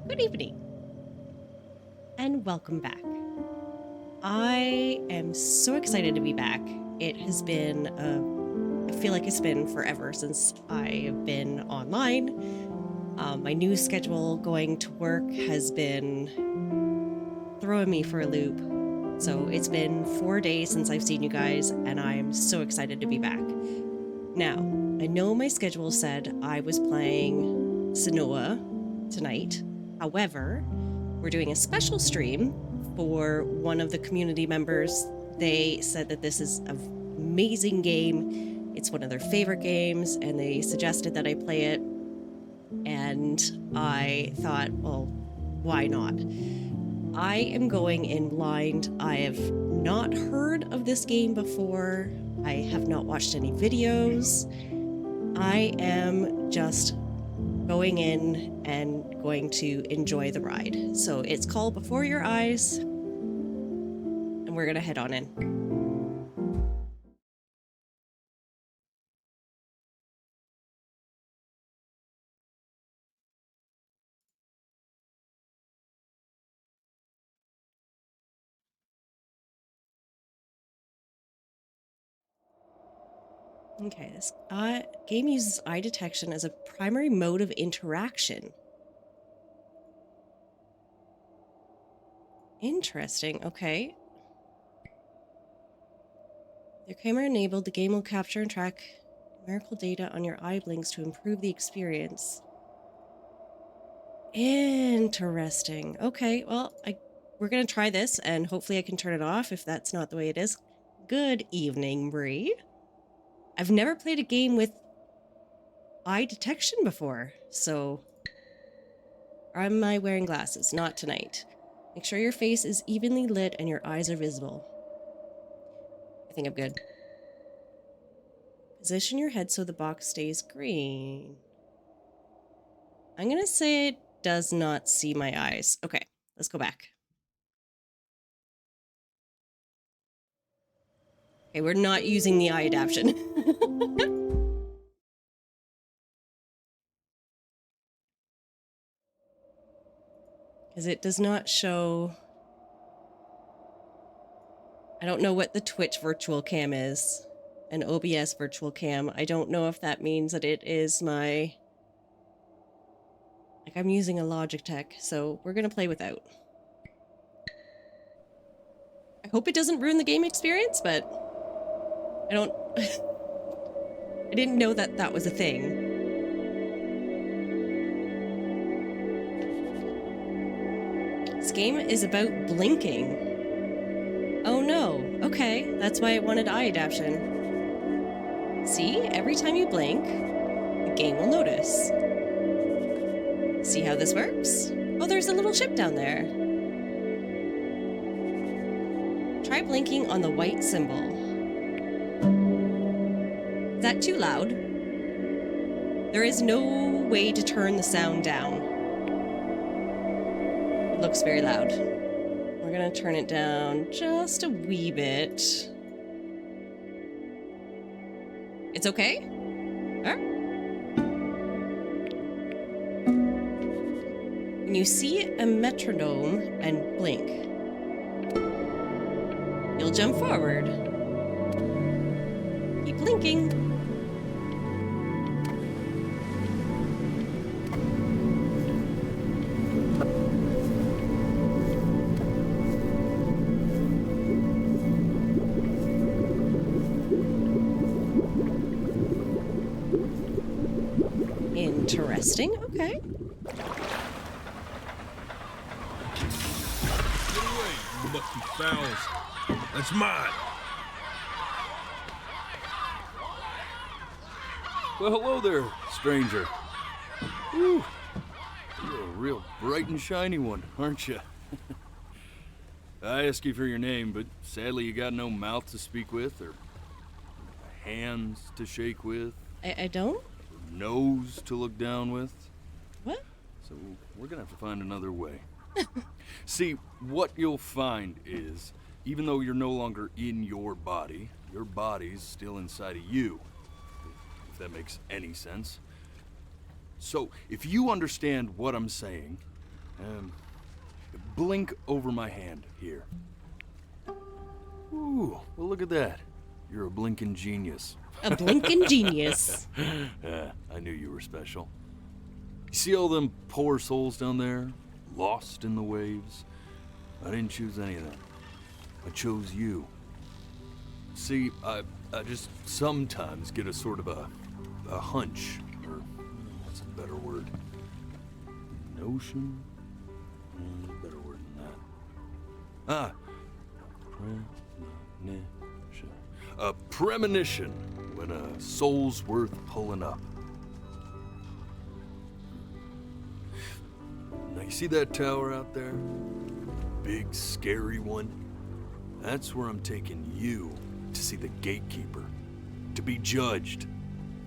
Good evening, and welcome back. I am so excited to be back. It has been, I feel like it's been forever since I have been online. My new schedule going to work has been throwing me for a loop. So it's been 4 days since I've seen you guys, and I'm so excited to be back. Now, I know my schedule said I was playing Sanoa tonight. However, we're doing a special stream for one of the community members. They said that this is an amazing game. It's one of their favorite games, and they suggested that I play it. And I thought, well, why not? I am going in blind. I have not heard of this game before. I have not watched any videos. I am just going in and going to enjoy the ride. So it's called Before Your Eyes, and we're gonna head on in. Okay, this game uses eye detection as a primary mode of interaction. Interesting, okay. Your camera enabled, the game will capture and track numerical data on your eye blinks to improve the experience. Interesting. Okay, well, we're gonna try this, and hopefully I can turn it off if that's not the way it is. Good evening, Bree. I've never played a game with eye detection before, so... Am I wearing glasses? Not tonight. Make sure your face is evenly lit and your eyes are visible. I think I'm good. Position your head so the box stays green. I'm gonna say it does not see my eyes. Okay, let's go back. Okay, we're not using the eye adaptation. Because it does not show... I don't know what the Twitch virtual cam is. An OBS virtual cam. I don't know if that means that it is my... Like, I'm using a Logitech, so we're gonna play without. I hope it doesn't ruin the game experience, but... I don't... I didn't know that that was a thing. This game is about blinking. Oh no. Okay, that's why I wanted eye adaptation. See? Every time you blink, the game will notice. See how this works? Oh, there's a little ship down there. Try blinking on the white symbol. Is that too loud? There is no way to turn the sound down. It looks very loud. We're gonna turn it down just a wee bit. It's okay? Alright. When you see a metronome and blink, you'll jump forward. Keep blinking. Interesting, okay. Get away, you lucky fowls. That's mine. Well, hello there, stranger. Whew. You're a real bright and shiny one, aren't you? I ask you for your name, but sadly you got no mouth to speak with, or hands to shake with. I don't? Or nose to look down with. What? So we're gonna have to find another way. See, what you'll find is, even though you're no longer in your body's still inside of you. If that makes any sense. So, if you understand what I'm saying, Blink over my hand here. Ooh, well, look at that. You're a blinking genius. A blinking genius. I knew you were special. You see all them poor souls down there, lost in the waves? I didn't choose any of them. I chose you. See, I just sometimes get a sort of a hunch, or what's a better word? Notion? Better word than that. Premonition. A premonition when a soul's worth pulling up. Now you see that tower out there? Big, scary one? That's where I'm taking you to see the gatekeeper, to be judged.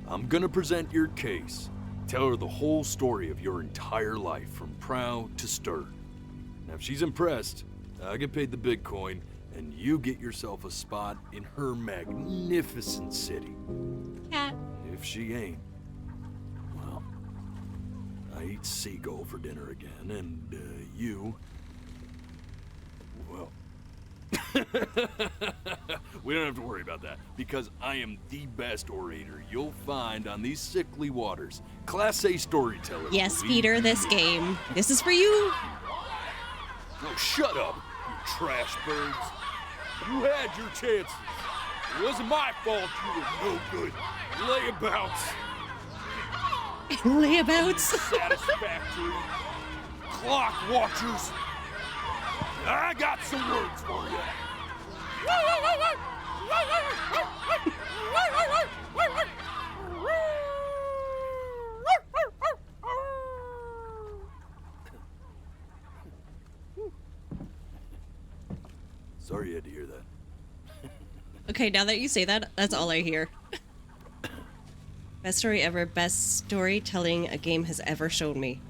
I'm gonna present your case, tell her the whole story of your entire life from prow to stern. Now if she's impressed, I get paid the big coin, and you get yourself a spot in her magnificent city. Cat. If she ain't, well, I eat seagull for dinner again, and you, well, we don't have to worry about that, because I am the best orator you'll find on these sickly waters. Class A storyteller. Yes, believe Peter, me. this game. This is for you. Oh, shut up, you trash birds. You had your chances. It wasn't my fault you were no good. Layabouts. Layabouts. Satisfactory. Clock watchers. I got some words for you. Sorry you had to hear that. Okay, now that you say that, that's all I hear. Best story ever. Best storytelling a game has ever shown me.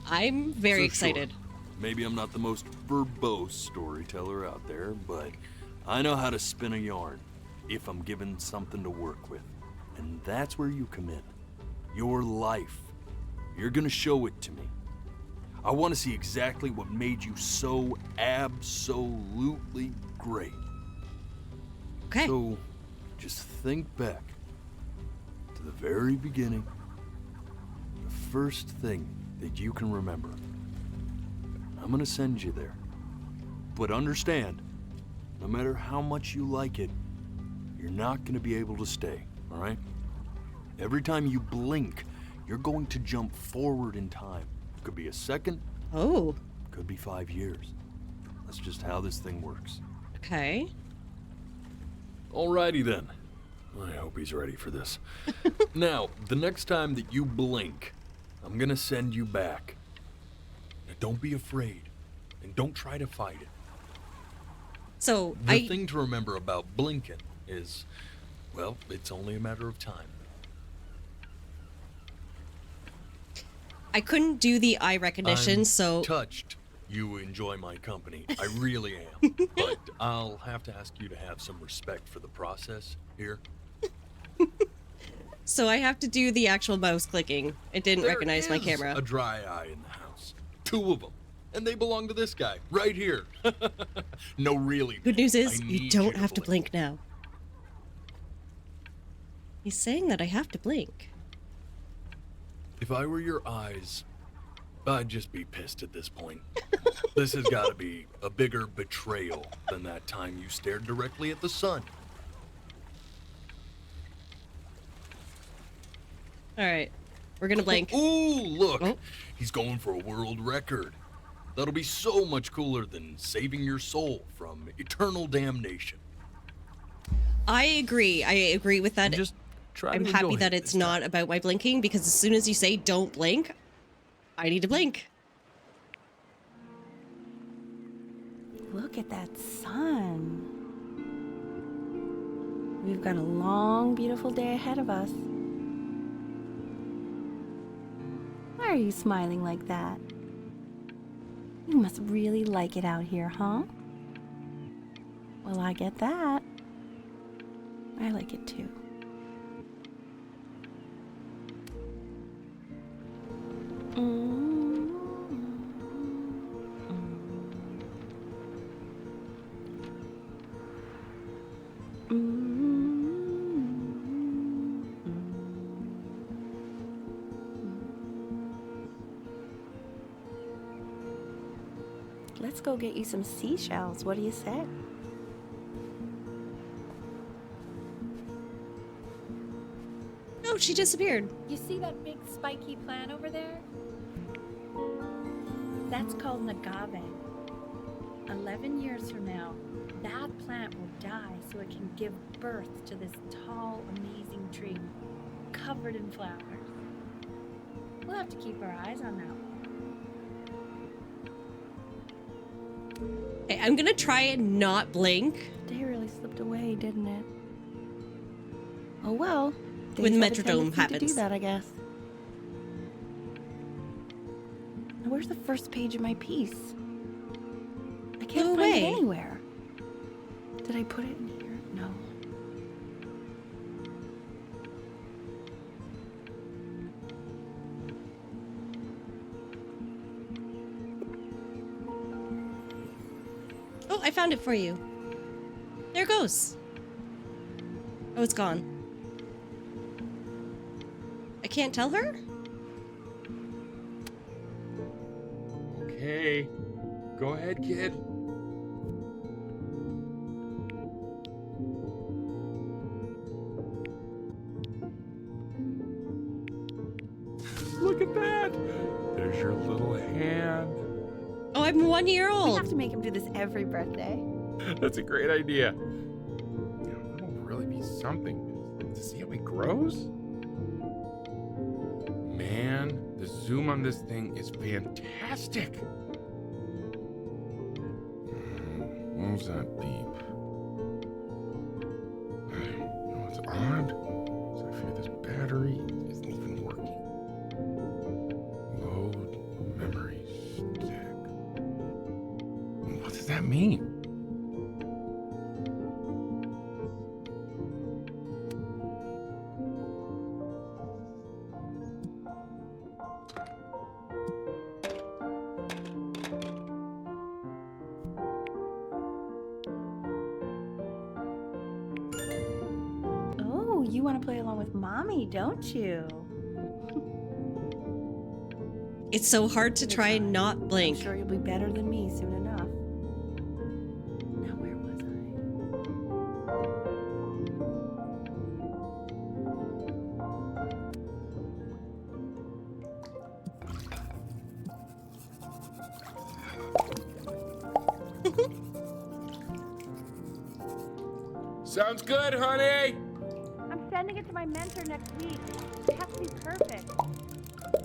I'm very So excited. sure, maybe I'm not the most verbose storyteller out there, but I know how to spin a yarn if I'm given something to work with. And that's where you come in. Your life. You're gonna show it to me. I want to see exactly what made you so absolutely great. Okay. So, just think back to the very beginning. The first thing that you can remember. I'm gonna send you there. But understand, no matter how much you like it, you're not gonna be able to stay, all right? Every time you blink, you're going to jump forward in time. Could be a second, Oh, could be 5 years. That's just how this thing works. okay. Alrighty then. I hope he's ready for this. Now, the next time that you blink, I'm gonna send you back. Now, don't be afraid, and don't try to fight it. So, The thing to remember about blinking is, well, it's only a matter of time. I couldn't do the eye recognition, I'm so touched you enjoy my company. I really am. But I'll have to ask you to have some respect for the process here. I have to do the actual mouse clicking. It didn't recognize my There is camera. a dry eye in the house. 2 of them. And they belong to this guy, right here. No, really. Good news is I you need don't to have to blink now. He's saying that I have to blink. If I were your eyes, I'd just be pissed at this point. This has got to be a bigger betrayal than that time you stared directly at the sun. All right, we're gonna blink. Ooh, look. Oh. He's going for a world record. That'll be so much cooler than saving your soul from eternal damnation. I agree. I agree with that. Just try I'm to happy enjoy that it it's this not about my blinking, because as soon as you say don't blink, I need to blink. Look at that sun. We've got a long, beautiful day ahead of us. Why are you smiling like that? You must really like it out here, huh? Well, I get that. I like it too. let's go get you some seashells. What do you say? Oh, she disappeared. You see that big spiky plant over there? That's called an agave. 11 years from now, that plant will die so it can give birth to this tall, amazing tree covered in flowers. We'll have to keep our eyes on that one. Okay, I'm gonna try and not blink. Day really slipped away, didn't it? Oh well. When Days have a Metrodome tendency to happens. do that, I guess. Now, where's the first page of my piece? I can't Go find away. it anywhere. Did I put it in here? No. Oh, I found it for you. There it goes. Oh, it's gone. I can't tell her? Okay. Go ahead, kid. Look at that! There's your little hand. Oh, I'm 1 year We old. have to make him do this every birthday. That's a great idea. You know, it'll really be something to see how he grows. Man, the zoom on this thing is fantastic. What was that beep? You know what's odd? So I fear this battery isn't even working. Load memory stick. What does that mean? Oh, you want to play along with Mommy, don't you? It's so hard to try and not blink. I'm sure you'll be better than me soon enough. Now, where was Sounds good, honey. I'm sending it to my mentor next week. It has to be perfect.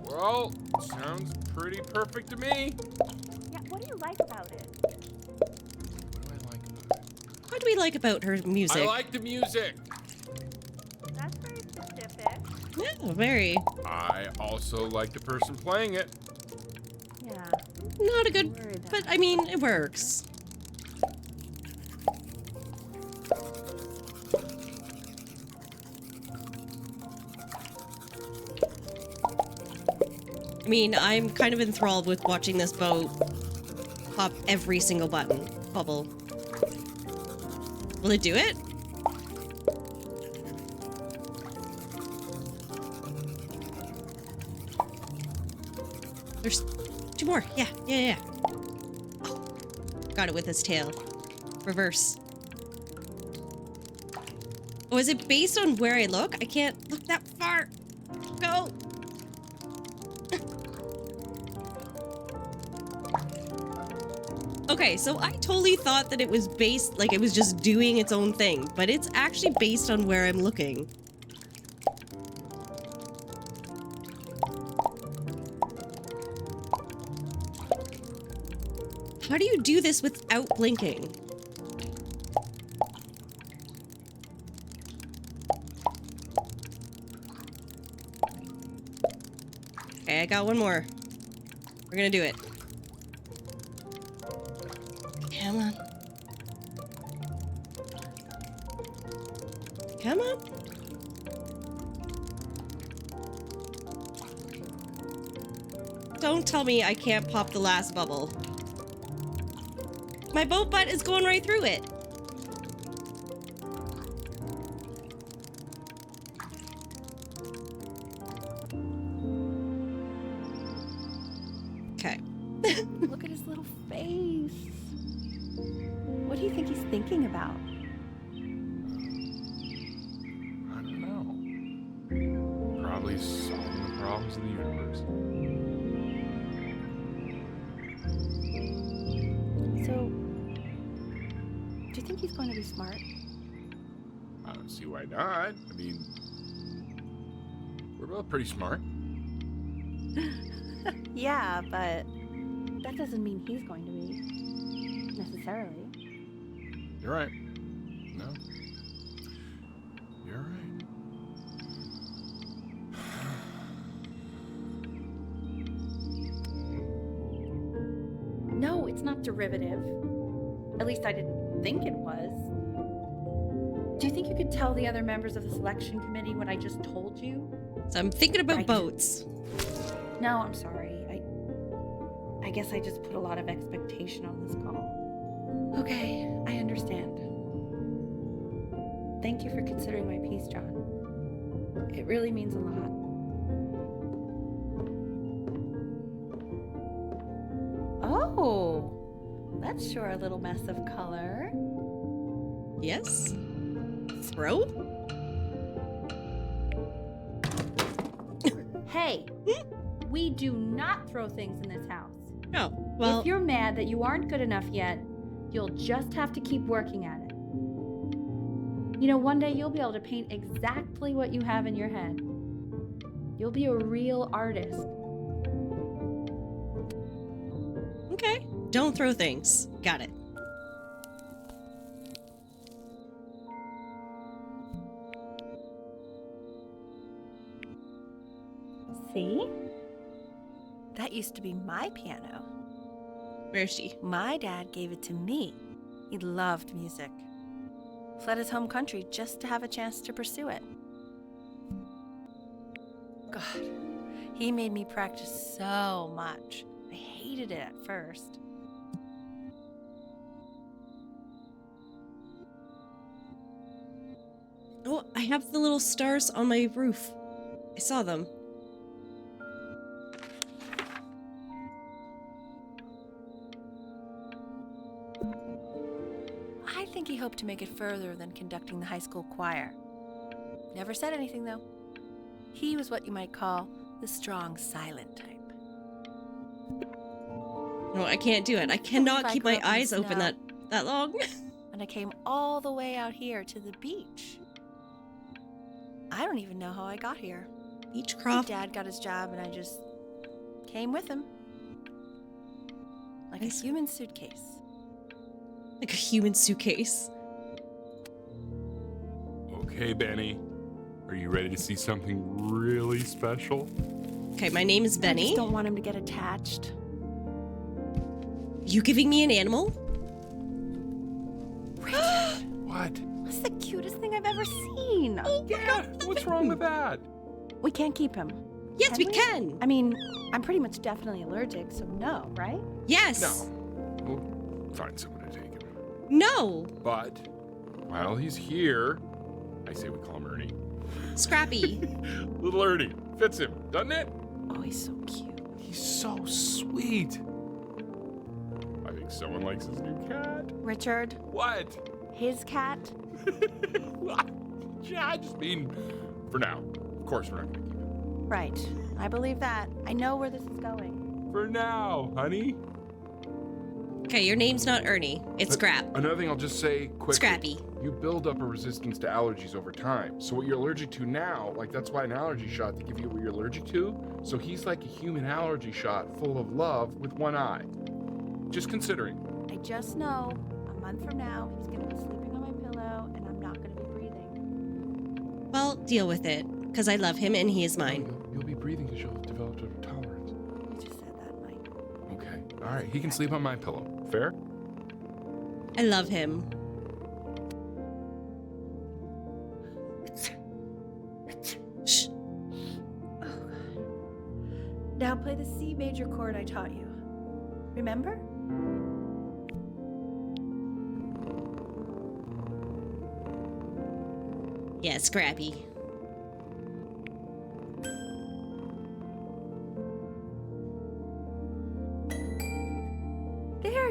Well, sounds pretty perfect to me. Yeah, what do you like about it? What do I like about it? What do we like about her music? I like the music. That's very specific. Yeah, very. I also like the person playing it. Yeah. Not a good, Worried that- but I mean, it works. I mean, I'm kind of enthralled with watching this boat pop every single bubble. Will it do it? There's two more. Yeah. Oh, got it with his tail. Reverse. Oh, is it based on where I look? I can't look that far. Go. Okay, so I totally thought that it was based, like it was just doing its own thing, but it's actually based on where I'm looking. How do you do this without blinking? Okay, I got one more. We're gonna do it. Come on. Come on. Don't tell me I can't pop the last bubble. My boat butt is going right through it. Okay. Look at his little face. What do you think he's thinking about? I don't know. Probably solving the problems of the universe. So, do you think he's going to be smart? I don't see why not. I mean, we're both pretty smart. Yeah, but that doesn't mean he's going to be, necessarily. You're right. No. You're right. No, it's not derivative. At least I didn't think it was. Do you think you could tell the other members of the selection committee what I just told you? So I'm thinking about Right. boats. No, I'm sorry. I guess I just put a lot of expectation on this call. Okay, I understand. Thank you for considering my piece, John. It really means a lot. Oh, that's sure a little mess of color. Yes. Throw? Hey, we do not throw things in this house. Oh, well, If you're mad that you aren't good enough yet, you'll just have to keep working at it. You know, one day you'll be able to paint exactly what you have in your head. You'll be a real artist. okay. Don't throw things. Got it. See? That used to be my piano. Where is she? My dad gave it to me. He loved music. Fled his home country just to have a chance to pursue it. God, he made me practice so much. I hated it at first. Oh, I have the little stars on my roof. I saw them. I think he hoped to make it further than conducting the high school choir. Never said anything, though. He was what you might call the strong, silent type. No, I can't do it. I cannot If I keep grew my up in the eyes open snow. that long. And I came all the way out here to the beach. I don't even know how I got here. My Beechcroft. dad got his job and I just came with him. Like a Nice. human suitcase. Like a human suitcase. Okay, Benny. Are you ready to see something really special? Okay, my name is I Benny. just don't want him to get attached. You giving me an animal? What? That's the cutest thing I've ever seen. Yeah, what's wrong with that? We can't keep him. Yes, Can we we? can. I mean, I'm pretty much definitely allergic, so no, right? Yes. No. We'll find someone to take him. No. But while he's here, I say we call him Ernie. Scrappy. Little Ernie. Fits him, doesn't it? Oh, he's so cute. He's so sweet. I think someone likes his new cat. Richard, What? his cat. Yeah, I just mean for now. Of course we're not gonna keep him. Right. I believe that. I know where this is going. For now, honey. Okay, your name's not Ernie. It's Scrap. Another thing I'll just say quickly. Scrappy. You build up a resistance to allergies over time. So what you're allergic to now, like that's why an allergy shot to give you what you're allergic to. So he's like a human allergy shot full of love with one eye. Just considering. I just know a month from now he's gonna be sleeping on my pillow and I'm not gonna be breathing. Well, deal with it, because I love him and he is mine. You'll be breathing because you'll have developed a tolerance. You just said that, Mike. Okay. All right. He can sleep on my pillow. Fair? I love him. Shh. Now play the C major chord I taught you. Remember? Yeah, Scrappy.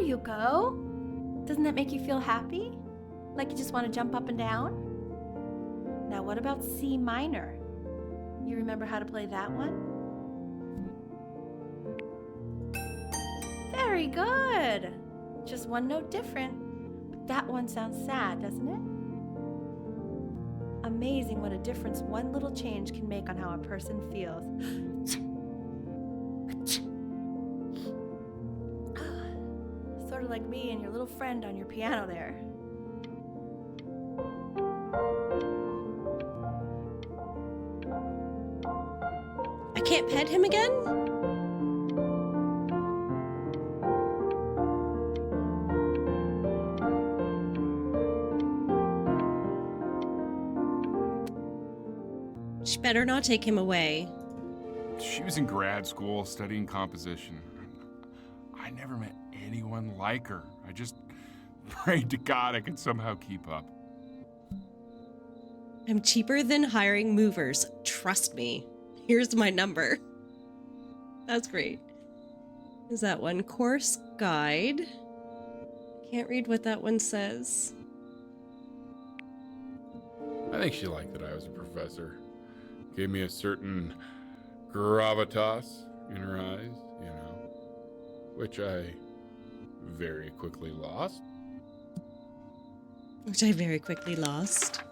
you go. Doesn't that make you feel happy? Like you just want to jump up and down? Now, what about C minor? You remember how to play that one? Very good. Just one note different. But that one sounds sad, doesn't it? Amazing what a difference one little change can make on how a person feels. Sort of like me and your little friend on your piano there. I can't pet him again? She better not take him away. She was in grad school studying composition. I never met anyone like her. I just prayed to God I could somehow keep up. I'm cheaper than hiring movers. Trust me. Here's my number. That's great. Is that one course guide? Can't read what that one says. I think she liked that I was a professor. Gave me a certain gravitas in her eyes, you know, which I very quickly lost. Which I very quickly lost.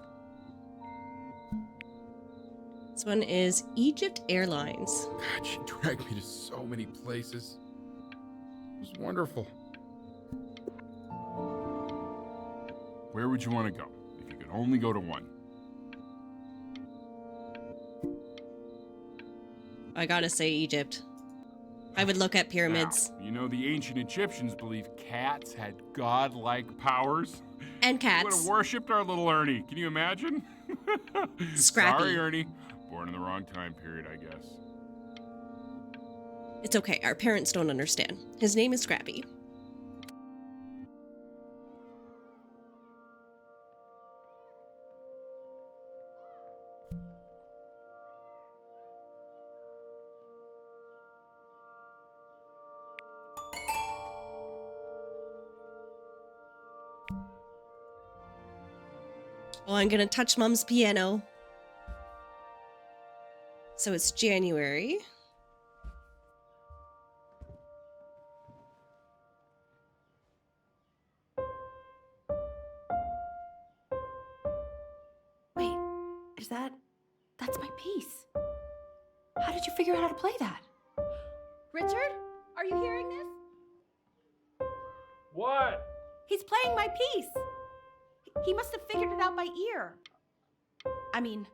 This one is Egypt Airlines. God, she dragged me to so many places. It was wonderful. Where would you want to go if you could only go to one? I gotta say Egypt. I would look at pyramids. Now, you know, the ancient Egyptians believed cats had godlike powers. And Would have cats. worshipped our little Ernie. Can you imagine? Scrappy. Sorry, Ernie. Born in the wrong time period, I guess. It's okay, our parents don't understand. His name is Scrappy. Oh, I'm gonna touch Mom's piano. So it's January. Wait, that's my piece. How did you figure out how to play that? Richard, are you hearing this? What? He's playing my piece. He must have figured it out by ear. I mean,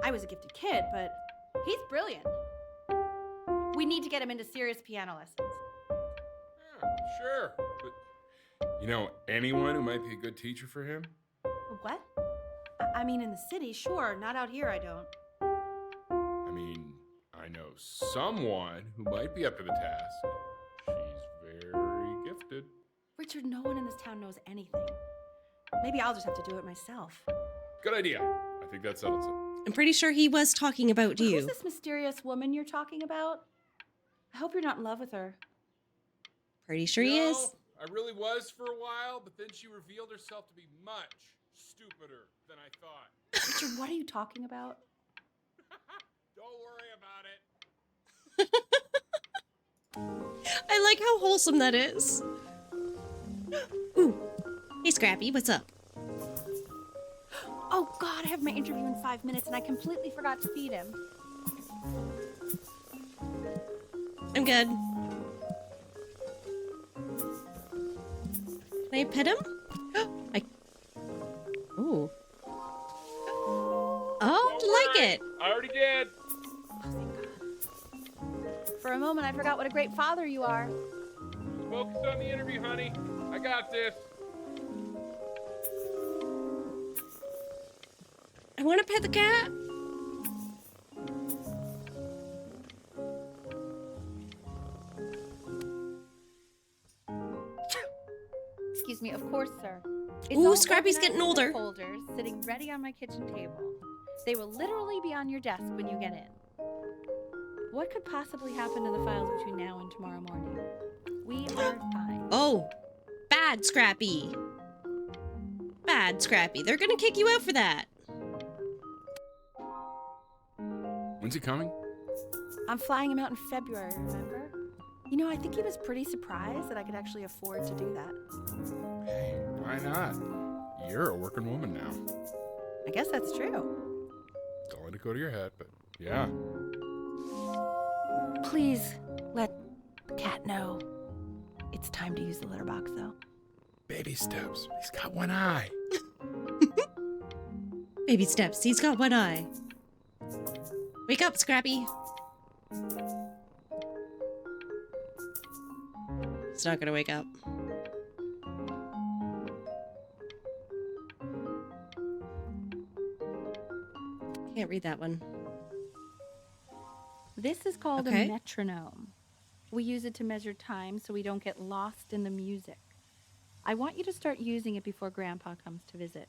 I was a gifted kid, but he's brilliant. We need to get him into serious piano lessons. Yeah, sure. But, you know, anyone who might be a good teacher for him? What? I mean, in the city, sure. Not out here, I don't. I mean, I know someone who might be up to the task. She's very gifted. Richard, no one in this town knows anything. Maybe I'll just have to do it myself. Good idea. I think that settles it. I'm pretty sure he was talking about Who's you. this mysterious woman you're talking about? I hope you're not in love with her. Pretty sure he is. I really was for a while, but then she revealed herself to be much stupider than I thought. Richard, what are you talking about? Don't worry about it. I like how wholesome that is. Ooh. Hey, Scrappy, what's up? Oh, God, I have my interview in 5 minutes and I completely forgot to feed him. I'm good. Can I pet him? Ooh. Oh, like it. I already did. Oh, thank God. For a moment, I forgot what a great father you are. Focus on the interview, honey. I got this. I want to pet the cat. Excuse me, of course, sir. Ooh, all Scrappy's organized getting in older. Folders sitting ready on my kitchen table. They will literally be on your desk when you get in. What could possibly happen to the files between now and tomorrow morning? We are fine. Oh, Bad, Scrappy. Bad, Scrappy. They're gonna kick you out for that. When's he coming? I'm flying him out in February, remember? You know, I think he was pretty surprised that I could actually afford to do that. Hey, why not? You're a working woman now. I guess that's true. Don't let it go to your head, but yeah. Please let the cat know. It's time to use the litter box, though. Baby steps. He's got one eye. Baby steps. He's got one eye. Wake up, Scrappy. He's not gonna wake up. Can't read that one. This is called Okay. a metronome. We use it to measure time so we don't get lost in the music. I want you to start using it before Grandpa comes to visit.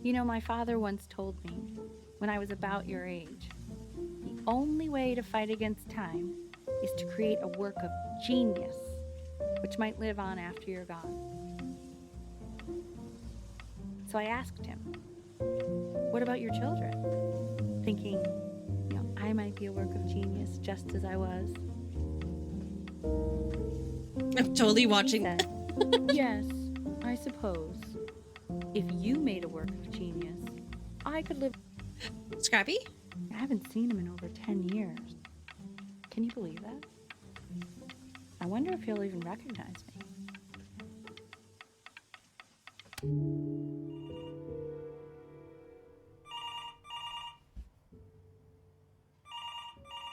You know, my father once told me, when I was about your age, the only way to fight against time is to create a work of genius, which might live on after you're gone. So I asked him, what about your children? Thinking, you know, I might be a work of genius just as I was. I'm totally He watching. said, yes, I suppose. If you made a work of genius, I could live. Scrappy? I haven't seen him in over 10 years. Can you believe that? I wonder if he'll even recognize me.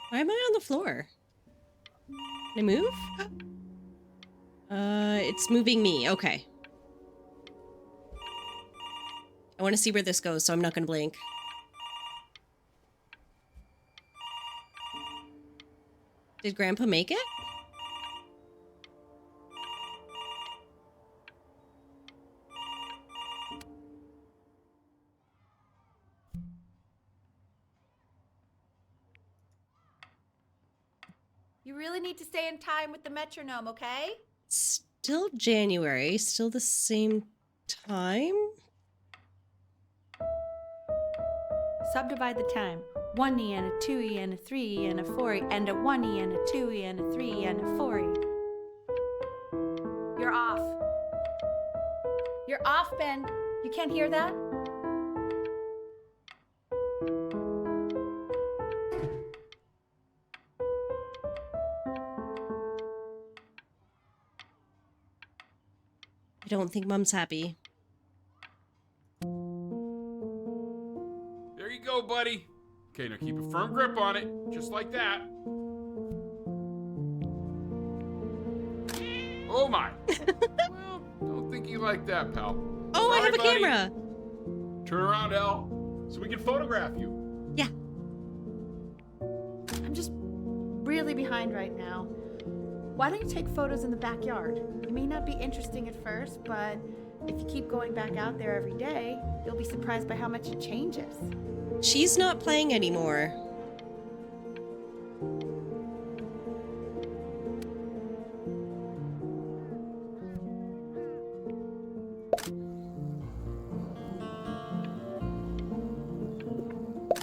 Why am I on the floor? Can I move? It's moving me. Okay. I want to see where this goes, so I'm not going to blink. Did Grandpa make it? You really need to stay in time with the metronome, okay? Still January, still the same time? Subdivide the time. 1E and a 2E and a 3E and a 4E and a 1E and a 2E and a 3E and a 4E. You're off. You're off, Ben. You can't hear that? I don't think Mom's happy. There you go, buddy. Okay, now keep a firm grip on it, just like that. Oh my. Well, don't think you like that, pal. Oh, I Sorry, have a buddy. camera! Turn around, Elle, so we can photograph you. Yeah. I'm just really behind right now. Why don't you take photos in the backyard? It may not be interesting at first, but if you keep going back out there every day, you'll be surprised by how much it changes. She's not playing anymore.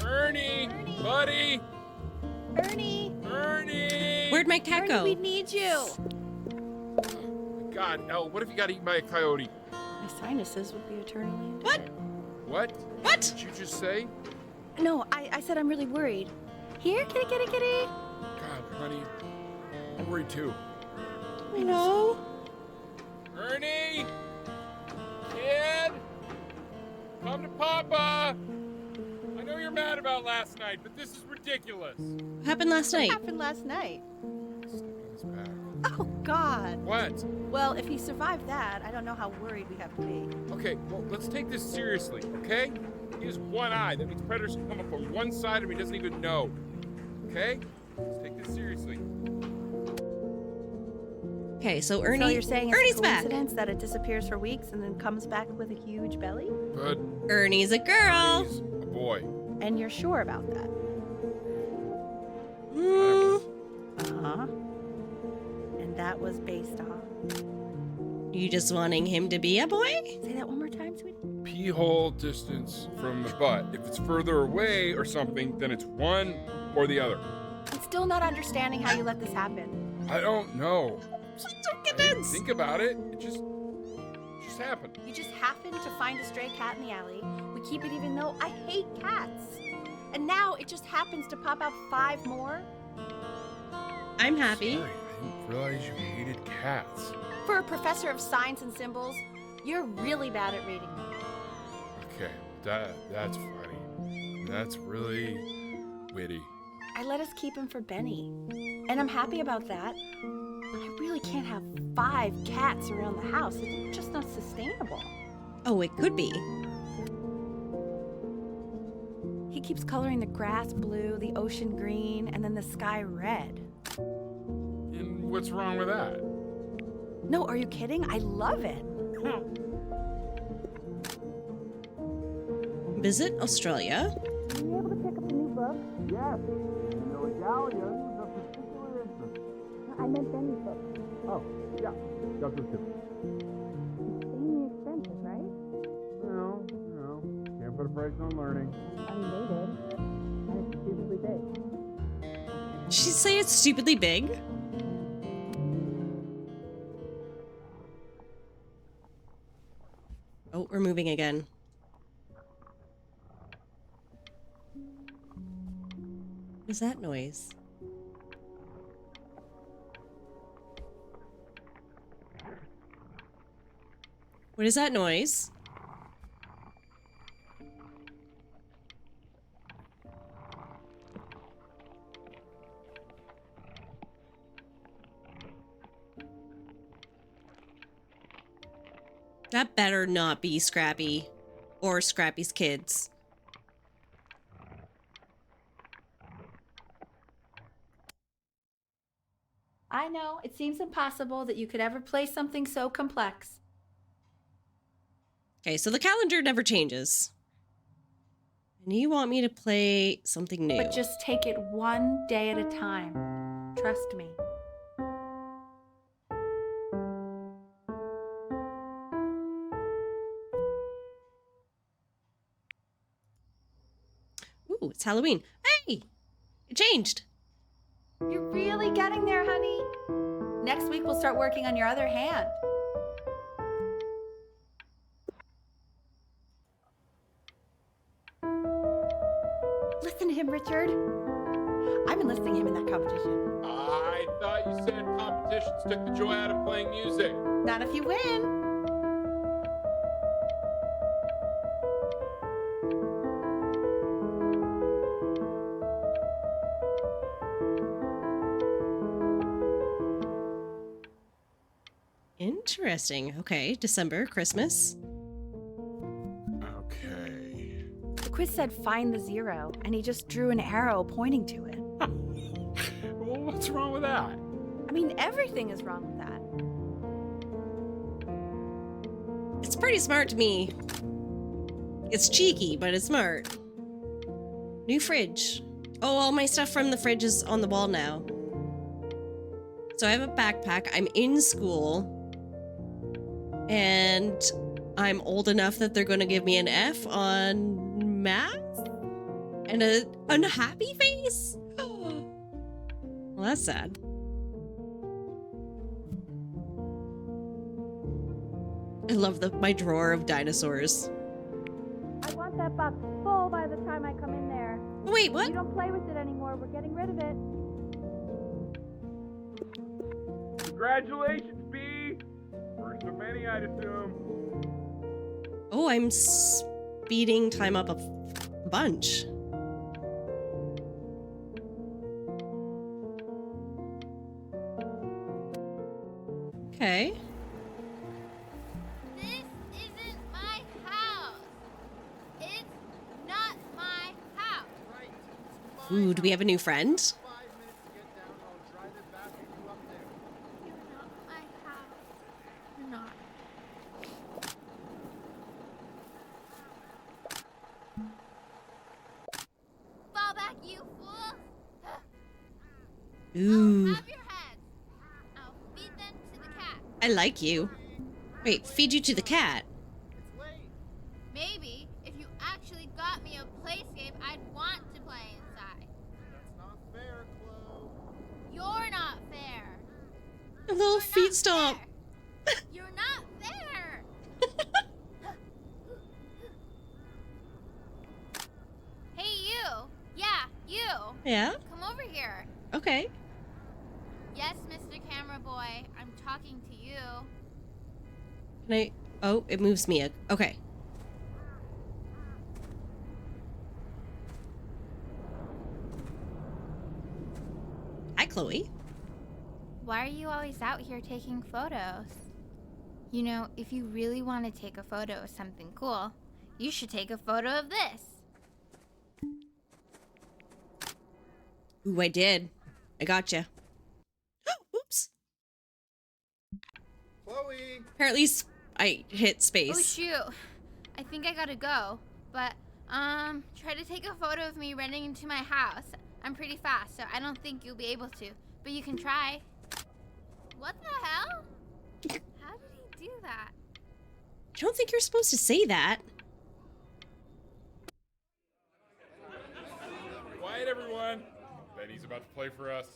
Ernie, buddy, Ernie! Ernie. Where'd my cat Ernie, go? we need you! God, Elle, what if you got eaten by a coyote? My sinuses would be eternally What? What? What? Did you just say? No, I said I'm really worried. Here, kitty, kitty, kitty! God, honey, I'm worried too. I know. Ernie, kid, come to Papa. I know you're mad about last night, but this is ridiculous. What happened last night? What happened last night? Step on his back. Oh, God. What? Well, if he survived that, I don't know how worried we have to be. Okay, well, let's take this seriously, okay? He has one eye. That means predators can come up on one side of him he doesn't even know. Okay? Let's take this seriously. Okay, so Ernie. So you're saying it's Ernie's a back. coincidence that it disappears for weeks and then comes back with a huge belly? But Ernie's a girl. he's a boy. And you're sure about that? Mm, Uh-huh. that was based on. You just wanting him to be a boy? Say that one more time, sweetie. Pee hole distance from the butt. If it's further away or something, then it's one or the other. I'm still not understanding how you let this happen. I don't know. Don't I get didn't dense. think about it. It just happened. You just happened to find a stray cat in the alley. We keep it even though I hate cats. And now it just happens to pop out 5 more? I'm happy. Sorry, I didn't realize you hated cats. For a professor of signs and symbols, you're really bad at reading them. Okay, that's funny. That's really witty. I let us keep him for Benny. And I'm happy about that. But I really can't have 5 cats around the house. It's just not sustainable. Oh, it could be. He keeps coloring the grass blue, the ocean green, and then the sky red. And what's wrong with that? No, are you kidding? I love it. Visit Australia. Were you able to pick up the new book? Yes. No Italian is of particular interest. I meant Benny's book. Oh, yeah. Got this too. Extremely expensive, right? No. Can't put a price on learning. I mean, they did. And it's stupidly big. Did she say it's stupidly big? Oh, we're moving again. What is that noise? What is that noise? That better not be Scrappy or Scrappy's kids. I know, it seems impossible that you could ever play something so complex. Okay, so the calendar never changes. And you want me to play something new. But just take it one day at a time. Trust me. Ooh, it's Halloween. Hey! It changed. You're really getting there, honey. Next week we'll start working on your other hand. Listen to him, Richard. I'm enlisting him in that competition. I thought you said competitions took the joy out of playing music. Not if you win. Interesting. Okay, December, Christmas. Okay. The quiz said find the 0, and he just drew an arrow pointing to it. Well, what's wrong with that? I mean, everything is wrong with that. It's pretty smart to me. It's cheeky, but it's smart. New fridge. Oh, all my stuff from the fridge is on the wall now. So I have a backpack. I'm in school. And I'm old enough that they're going to give me an F on math? And an unhappy face? Well, that's sad. I love my drawer of dinosaurs. I want that box full by the time I come in there. Wait, If what? you don't play with it anymore, we're getting rid of it. Congratulations, B. First of many, I'd assume. Oh, I'm speeding time up a bunch. Okay. This isn't my house. It's not my house. Ooh, do we have a new friend? You're not my house. You're not. Fall back, you fool. Ooh. Have your heads. I'll feed I like you. Wait, feed you to the cat. Maybe if you actually got me a playscape, I'd want to play inside. That's not fair, Chloe. You're not fair. A little You're feet not stomp. fair. You're not fair. Hey, you. Yeah, you. Yeah? Come over here. Okay. Yes, Mr. Camera Boy, I'm talking to you. Can I... Oh, it moves me. Okay. Hi, Chloe. Why are you always out here taking photos? You know, if you really want to take a photo of something cool, you should take a photo of this. Ooh, I did. I gotcha. Oops. Chloe! Apparently I hit Oh space. shoot. I think I gotta go. But, try to take a photo of me running into my house. I'm pretty fast, so I don't think you'll be able to. But you can try. What the hell? How did he do that? I don't think you're supposed to say that. Quiet, everyone. Benny's about to play for us.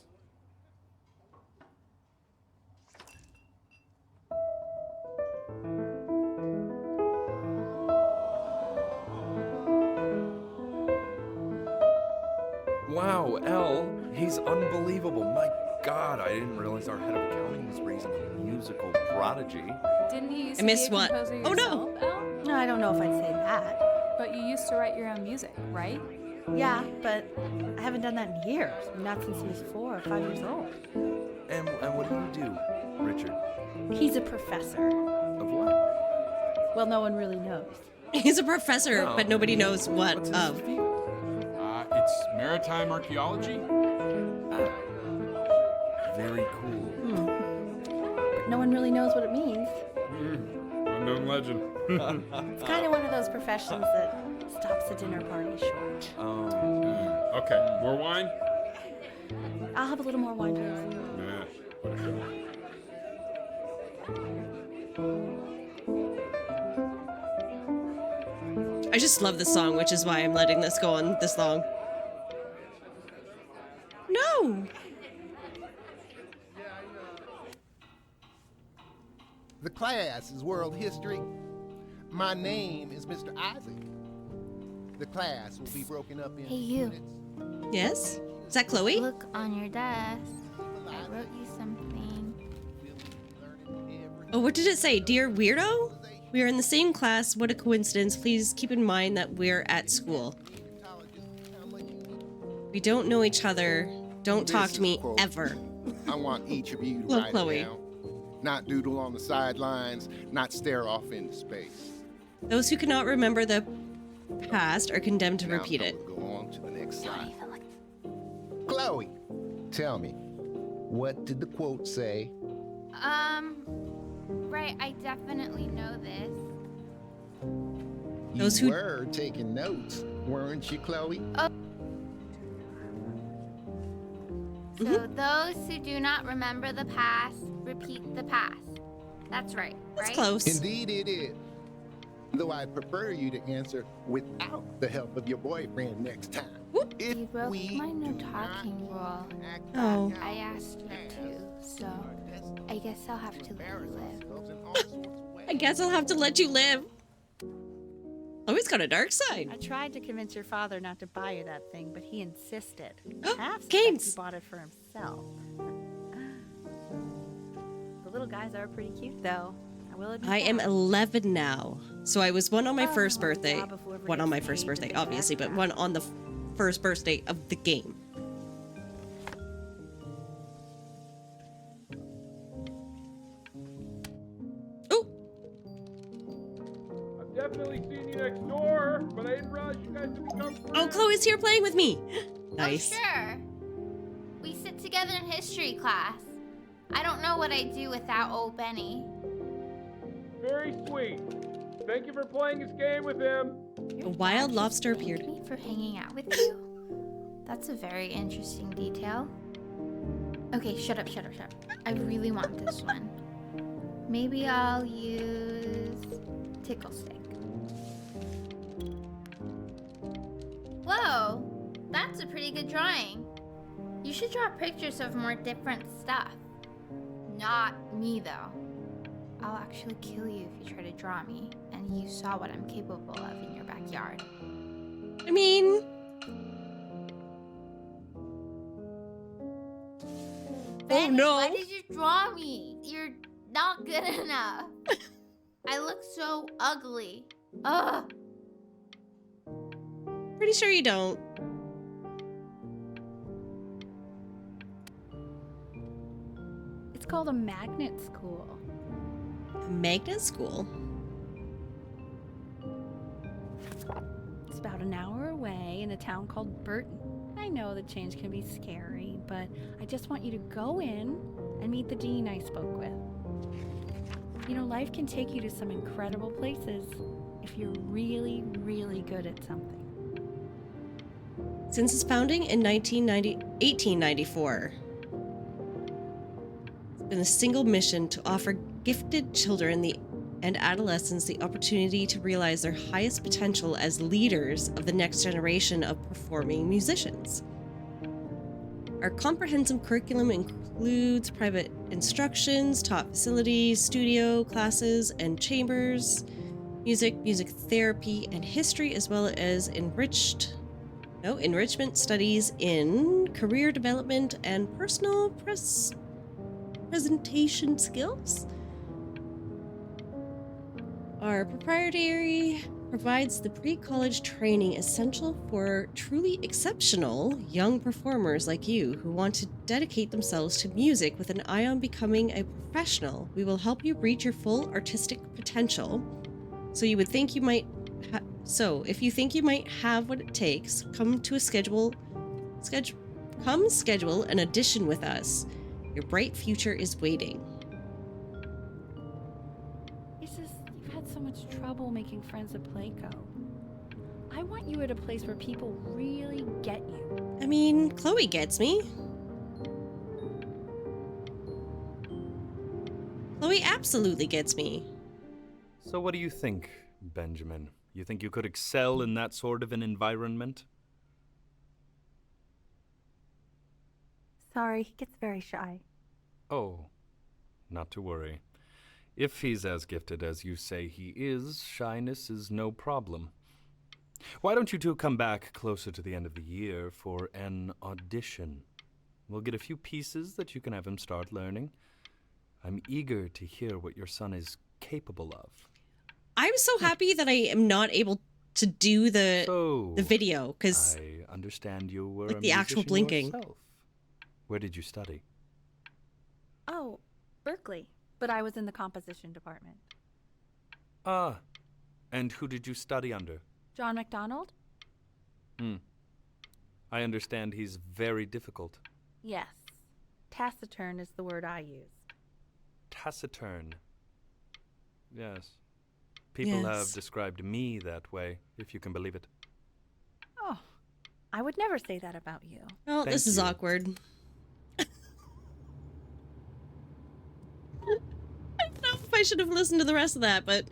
Wow, Elle, he's unbelievable. My God, I didn't realize our head of accounting was raising a musical prodigy. Didn't you used I to missed be a one. composer Oh, no. yourself, Elle? No, I don't know if I'd say that. But you used to write your own music, right? Yeah, but I haven't done that in years. Not since he was 4 or 5 years old. And what do you do, Richard? He's a professor. Of what? Well, no one really knows. He's a professor, Oh, but nobody knows what What's his of. field? It's maritime archaeology. Very cool. But no one really knows what it means. Unknown legend. It's kind of one of those professions that stops a dinner party short. Okay, more wine? I'll have a little more wine, please. Nah, whatever. I just love this song, which is why I'm letting this go on this long. No! The class is world history. My name is Mr. Isaac. The class will be broken up in Hey, you. units. Yes? Is that Chloe? Look on your desk. I wrote you something. Oh, what did it say? Dear Weirdo? We are in the same class. What a coincidence. Please keep in mind that we're at school. We don't know each other. Don't talk This to me is a quote. ever. I want each of you to Love write Chloe. it down. Not doodle on the sidelines, not stare off into space. Those who cannot remember the past are condemned to Now, repeat it. we'll go on to the next slide. Chloe, tell me, what did the quote say? Right, I definitely know this. Those You who- were taking notes, weren't you, Chloe? So those who do not remember the past, repeat the past. That's right, That's right? close. Indeed it is. Though I'd prefer you to answer without the help of your boyfriend next time. Whoop. If You broke we my no do talking not rule. act Oh. like I asked you to, so I guess I'll have to let you live. ourselves in all sorts of ways. I guess I'll have to let you live. Oh, he's got a dark side. I tried to convince your father not to buy you that thing, but he insisted. Half suspect Games. he bought it for himself. The little guys are pretty cute, though. I will admit I am that. 11 now. So I was one on my first Oh, birthday. job of whoever One on my gets first paid to birthday, be obviously, but back. one on the first birthday of the game. Oh, I've definitely seen you next door, but I didn't realize you guys had become friends. oh, Chloe's here playing with me. Nice. Oh, sure. We sit together in history class. I don't know what I'd do without old Benny. Very sweet. Thank you for playing this game with him. A wild Dad lobster just thanked appeared. me for hanging out with you. That's a very interesting detail. Okay, shut up. I really want this one. Maybe I'll use tickle stick. Whoa, that's a pretty good drawing. You should draw pictures of more different stuff. Not me, though. I'll actually kill you if you try to draw me, and you saw what I'm capable of in your backyard. I mean, Benny, no. why did you draw me? You're not good enough. I look so ugly. Ugh. pretty sure you don't. It's called a magnet school. A magnet school? It's about an hour away in a town called Burton. I know the change can be scary, but I just want you to go in and meet the dean I spoke with. You know, life can take you to some incredible places if you're really, really good at something. Since its founding in 1894, it's been a single mission to offer gifted children and adolescents the opportunity to realize their highest potential as leaders of the next generation of performing musicians. Our comprehensive curriculum includes private instructions, taught facilities, studio classes and chambers, music therapy, and history, as well as enrichment studies in career development and personal presentation skills. Our proprietary provides the pre-college training essential for truly exceptional young performers like you who want to dedicate themselves to music with an eye on becoming a professional. We will help you reach your full artistic potential. So if you think you might have what it takes, come schedule an audition with us. Your bright future is waiting. It's just, you've had so much trouble making friends at Playco. I want you at a place where people really get you. I mean, Chloe gets me. Chloe absolutely gets me. So what do you think, Benjamin? You think you could excel in that sort of an environment? Sorry, he gets very shy. Oh, not to worry. If he's as gifted as you say he is, shyness is no problem. Why don't you two come back closer to the end of the year for an audition? We'll get a few pieces that you can have him start learning. I'm eager to hear what your son is capable of. I'm so happy that I am not able to do the video because I understand you were like a the actual musician blinking. yourself. Where did you study? Oh, Berkeley. But I was in the composition department. Ah, and who did you study under? John MacDonald? I understand he's very difficult. Yes. Taciturn is the word I use. Taciturn. Yes. People have described me that way, if you can believe it. Oh, I would never say that about you. Well, Thank this is you. awkward. I don't know if I should have listened to the rest of that, but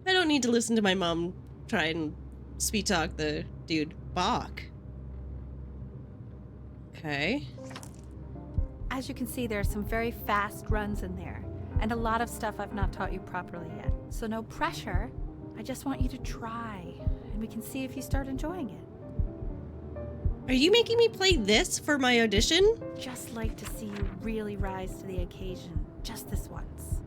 I don't need to listen to my mom try and sweet talk the dude. Bach. Okay. As you can see, there are some very fast runs in there, and a lot of stuff I've not taught you properly yet. So no pressure. I just want you to try, and we can see if you start enjoying it. Are you making me play this for my audition? Just like to see you really rise to the occasion, just this once.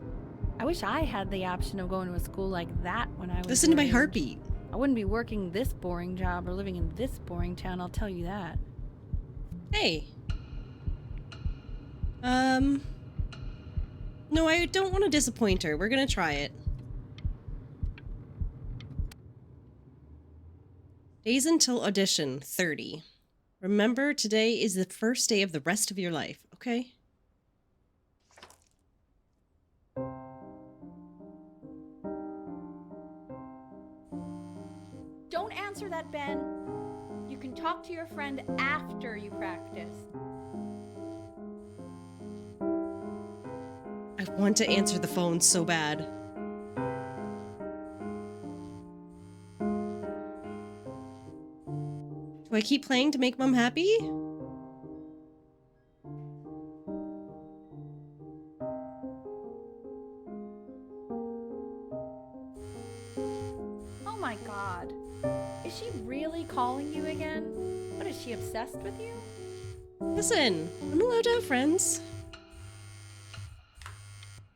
I wish I had the option of going to a school like that when I was Listen to my your age. heartbeat. I wouldn't be working this boring job or living in this boring town, I'll tell you that. Hey. No, I don't want to disappoint her. We're gonna try it. Days until audition, 30. Remember, today is the first day of the rest of your life, okay? Don't answer that, Ben. You can talk to your friend after you practice. I want to answer the phone so bad. Do I keep playing to make Mom happy? Oh my god. Is she really calling you again? What, is she obsessed with you? Listen, I'm allowed to have friends.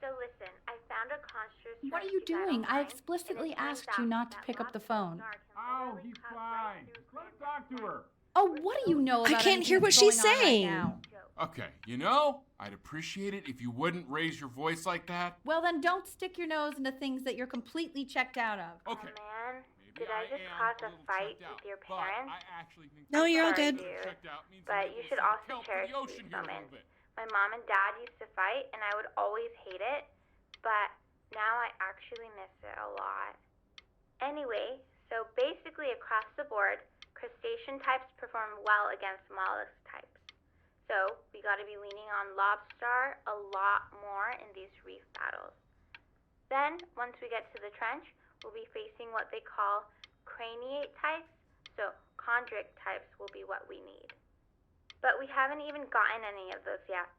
So listen, I found a construct. What are you doing? I explicitly asked you not to pick up the phone. Oh, he's fine. Let's talk to her. Oh, what do you know about I can't hear anything what that's she's going on right saying. now? Okay, you know, I'd appreciate it if you wouldn't raise your voice like that. Well, then don't stick your nose into things that you're completely checked out of. Okay. Oh man, Maybe did I just am cause a a little fight checked out, with your but parents? I actually think No, you're all Sorry, good. dude. checked out means But that you there's should some also kelp in cherish the ocean these here a little moments. bit. My mom and dad used to fight, and I would always hate it, but now I actually miss it a lot. Anyway, so basically across the board, crustacean types perform well against mollusk types. So we got to be leaning on lobster a lot more in these reef battles. Then, once we get to the trench, we'll be facing what they call craniate types, so chondric types will be what we need. But we haven't even gotten any of those yet.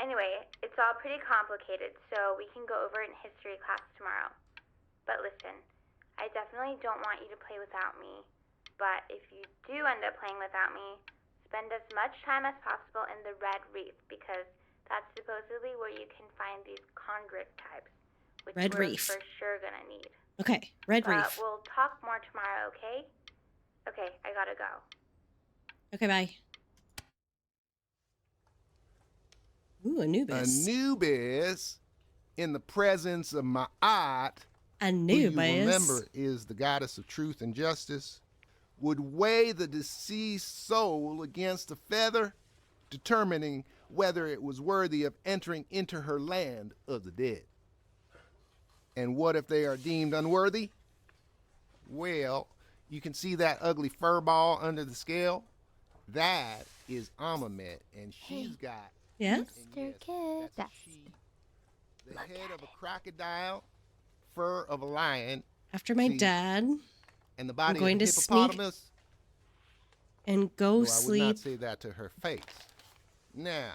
Anyway, it's all pretty complicated, so we can go over it in history class tomorrow. But listen, I definitely don't want you to play without me. But if you do end up playing without me, spend as much time as possible in the Red Reef, because that's supposedly where you can find these chondric types, which Red we're Reef. for sure gonna need. Okay, Red But Reef. we'll talk more tomorrow, okay? Okay, I gotta go. Okay, bye. Ooh, Anubis. Anubis, in the presence of Ma'at, who you Anubis. remember is the goddess of truth and justice, would weigh the deceased soul against a feather, determining whether it was worthy of entering into her land of the dead. And what if they are deemed unworthy? Well, you can see that ugly fur ball under the scale? That is Amamet, and she's got... Yeah? and yes, that's a she, the head of a crocodile, fur of a lion, After my See, dad and the body going of a to sneak hippopotamus. and go No, I would sleep. not say that to her face. Now,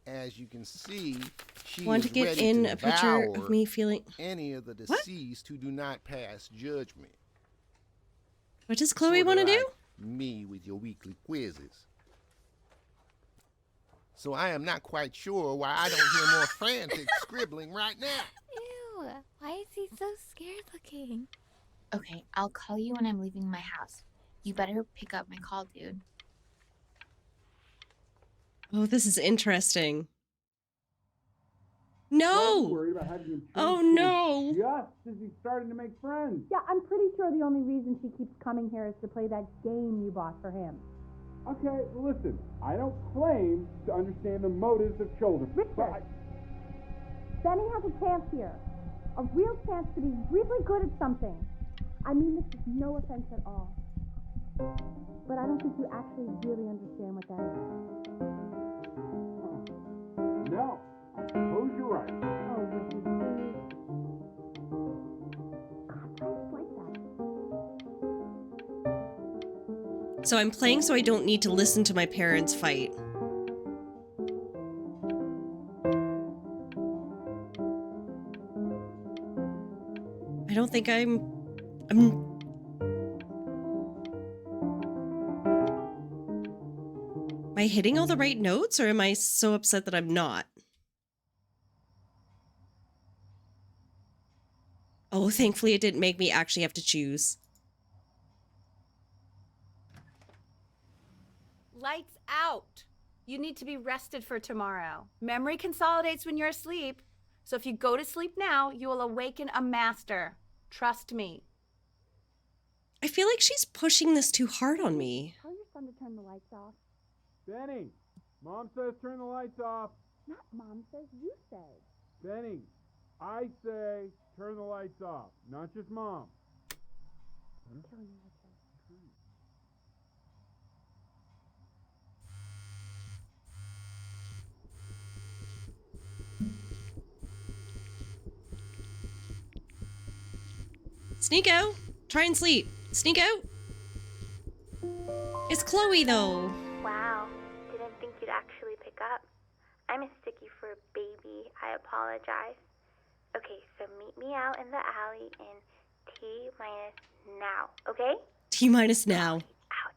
as you can see, she Want is to get ready in to a picture devour of me feeling. any of the What? deceased who do not pass judgment. What does Chloe Sorta want to like do? Me with your weekly quizzes. So I am not quite sure why I don't hear more frantic scribbling right now. Ew, why is he so scared looking? Okay, I'll call you when I'm leaving my house. You better pick up my call, dude. Oh, this is interesting. No! Worried about having him Oh change no! schools just as he's starting to make friends. Yeah, I'm pretty sure the only reason she keeps coming here is to play that game you bought for him. Okay, well, listen, I don't claim to understand the motives of children. Richard. Benny has a chance here. A real chance to be really good at something. I mean this is no offense at all. But I don't think you actually really understand what that is. No, I suppose you're right. Oh, Richard, please. God, why is it like that? So I'm playing so I don't need to listen to my parents fight. I don't think I'm Am I hitting all the right notes, or am I so upset that I'm not? Oh, thankfully it didn't make me actually have to choose. Lights out. You need to be rested for tomorrow. Memory consolidates when you're asleep. So if you go to sleep now, you will awaken a master. Trust me. I feel like she's pushing this too hard on me. Tell your son to turn the lights off. Benny, Mom says turn the lights off. Not Mom says, you say. Benny, I say turn the lights off, not just Mom. Killing me, Richard. Sneak out. Try and sleep. Sneak out. It's Chloe, though. Wow, didn't think you'd actually pick up. I'm a sticky for a baby. I apologize. Okay, so meet me out in the alley in T-minus now, okay? T-minus now. Out.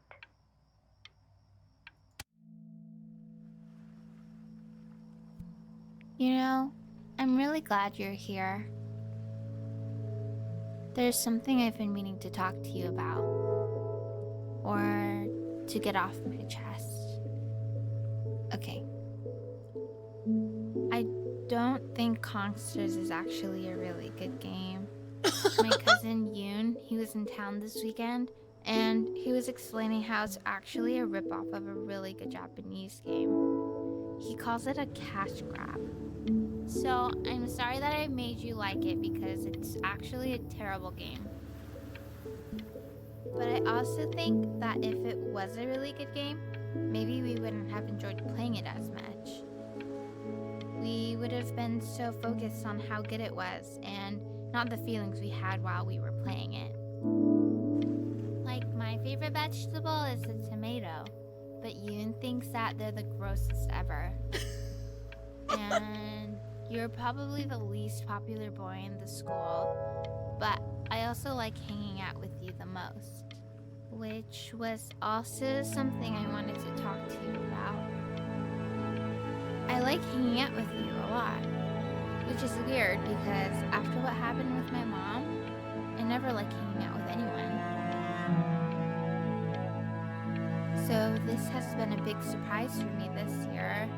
You know, I'm really glad you're here. There's something I've been meaning to talk to you about. Or to get off my chest. Okay. I don't think Kongsters is actually a really good game. My cousin Yoon, he was in town this weekend, and he was explaining how it's actually a ripoff of a really good Japanese game. He calls it a cash grab. So, I'm sorry that I made you like it because it's actually a terrible game. But I also think that if it was a really good game, maybe we wouldn't have enjoyed playing it as much. We would have been so focused on how good it was and not the feelings we had while we were playing it. Like, my favorite vegetable is a tomato, but Yoon thinks that they're the grossest ever. And you're probably the least popular boy in the school, but I also like hanging out with you the most. Which was also something I wanted to talk to you about. I like hanging out with you a lot, which is weird because after what happened with my mom, I never like hanging out with anyone. So this has been a big surprise for me this year,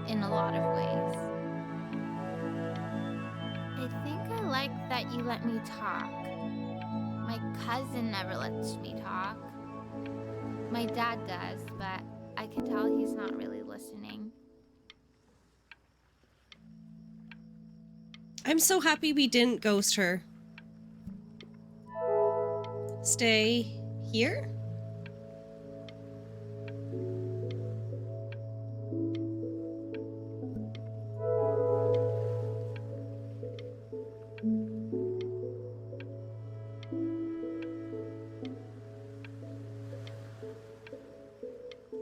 in a lot of ways. I think I like that you let me talk. My cousin never lets me talk. My dad does, but I can tell he's not really listening. I'm so happy we didn't ghost her. Stay here?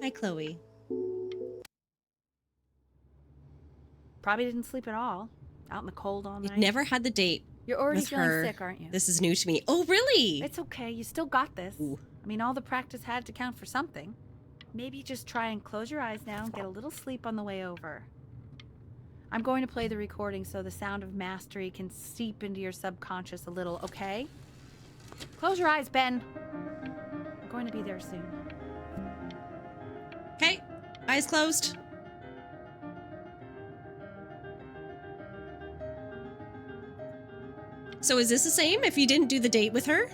Hi, Chloe. Probably didn't sleep at all. Out in the cold all night. You've never had the date. You're already with feeling her. sick, aren't you? This is new to me. Oh, really? It's okay. You still got this. Ooh. I mean, all the practice had to count for something. Maybe just try and close your eyes now and get a little sleep on the way over. I'm going to play the recording so the sound of mastery can seep into your subconscious a little, okay? Close your eyes, Ben. I'm going to be there soon. Okay. Eyes closed. So is this the same if you didn't do the date with her?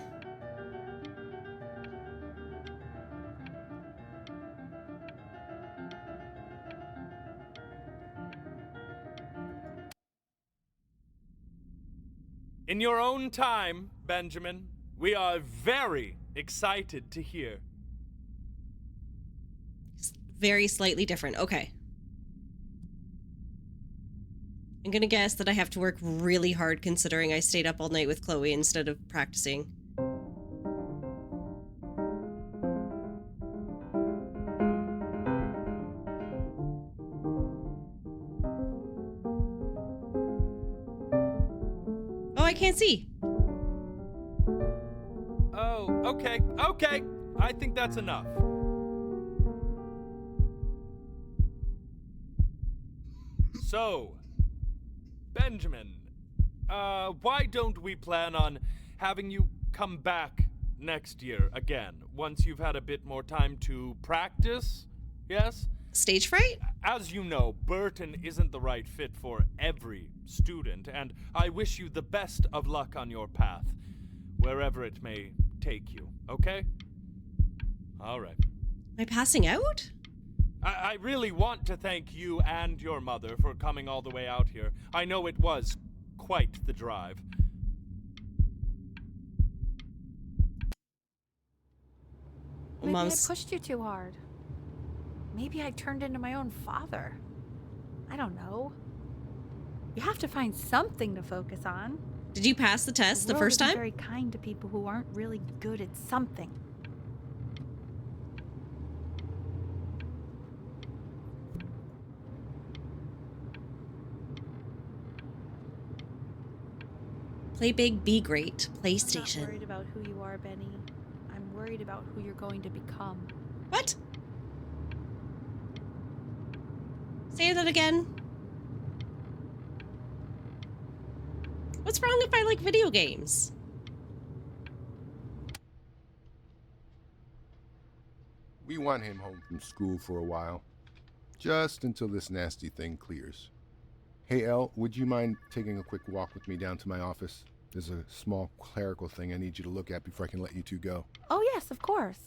In your own time, Benjamin, we are very excited to hear. Very slightly different. Okay. I'm gonna guess that I have to work really hard considering I stayed up all night with Chloe instead of practicing. Oh, I can't see. Oh, okay, okay. I think that's enough. So, Benjamin, why don't we plan on having you come back next year again, once you've had a bit more time to practice? Yes? Stage fright? As you know, Burton isn't the right fit for every student, and I wish you the best of luck on your path, wherever it may take you, okay? All right. Am I passing out? I really want to thank you and your mother for coming all the way out here. I know it was quite the drive. Maybe Mom's... I pushed you too hard. Maybe I turned into my own father. I don't know. You have to find something to focus on. Did you pass the test the world first isn't time? very kind to people who aren't really good at something. Play big, be great. I'm not PlayStation. worried about who you are, Benny. I'm worried about who you're going to become. What? Say that again. What's wrong if I like video games? We want him home from school for a while. Just until this nasty thing clears. Hey, Elle, would you mind taking a quick walk with me down to my office? There's a small clerical thing I need you to look at before I can let you two go. Oh, yes, of course.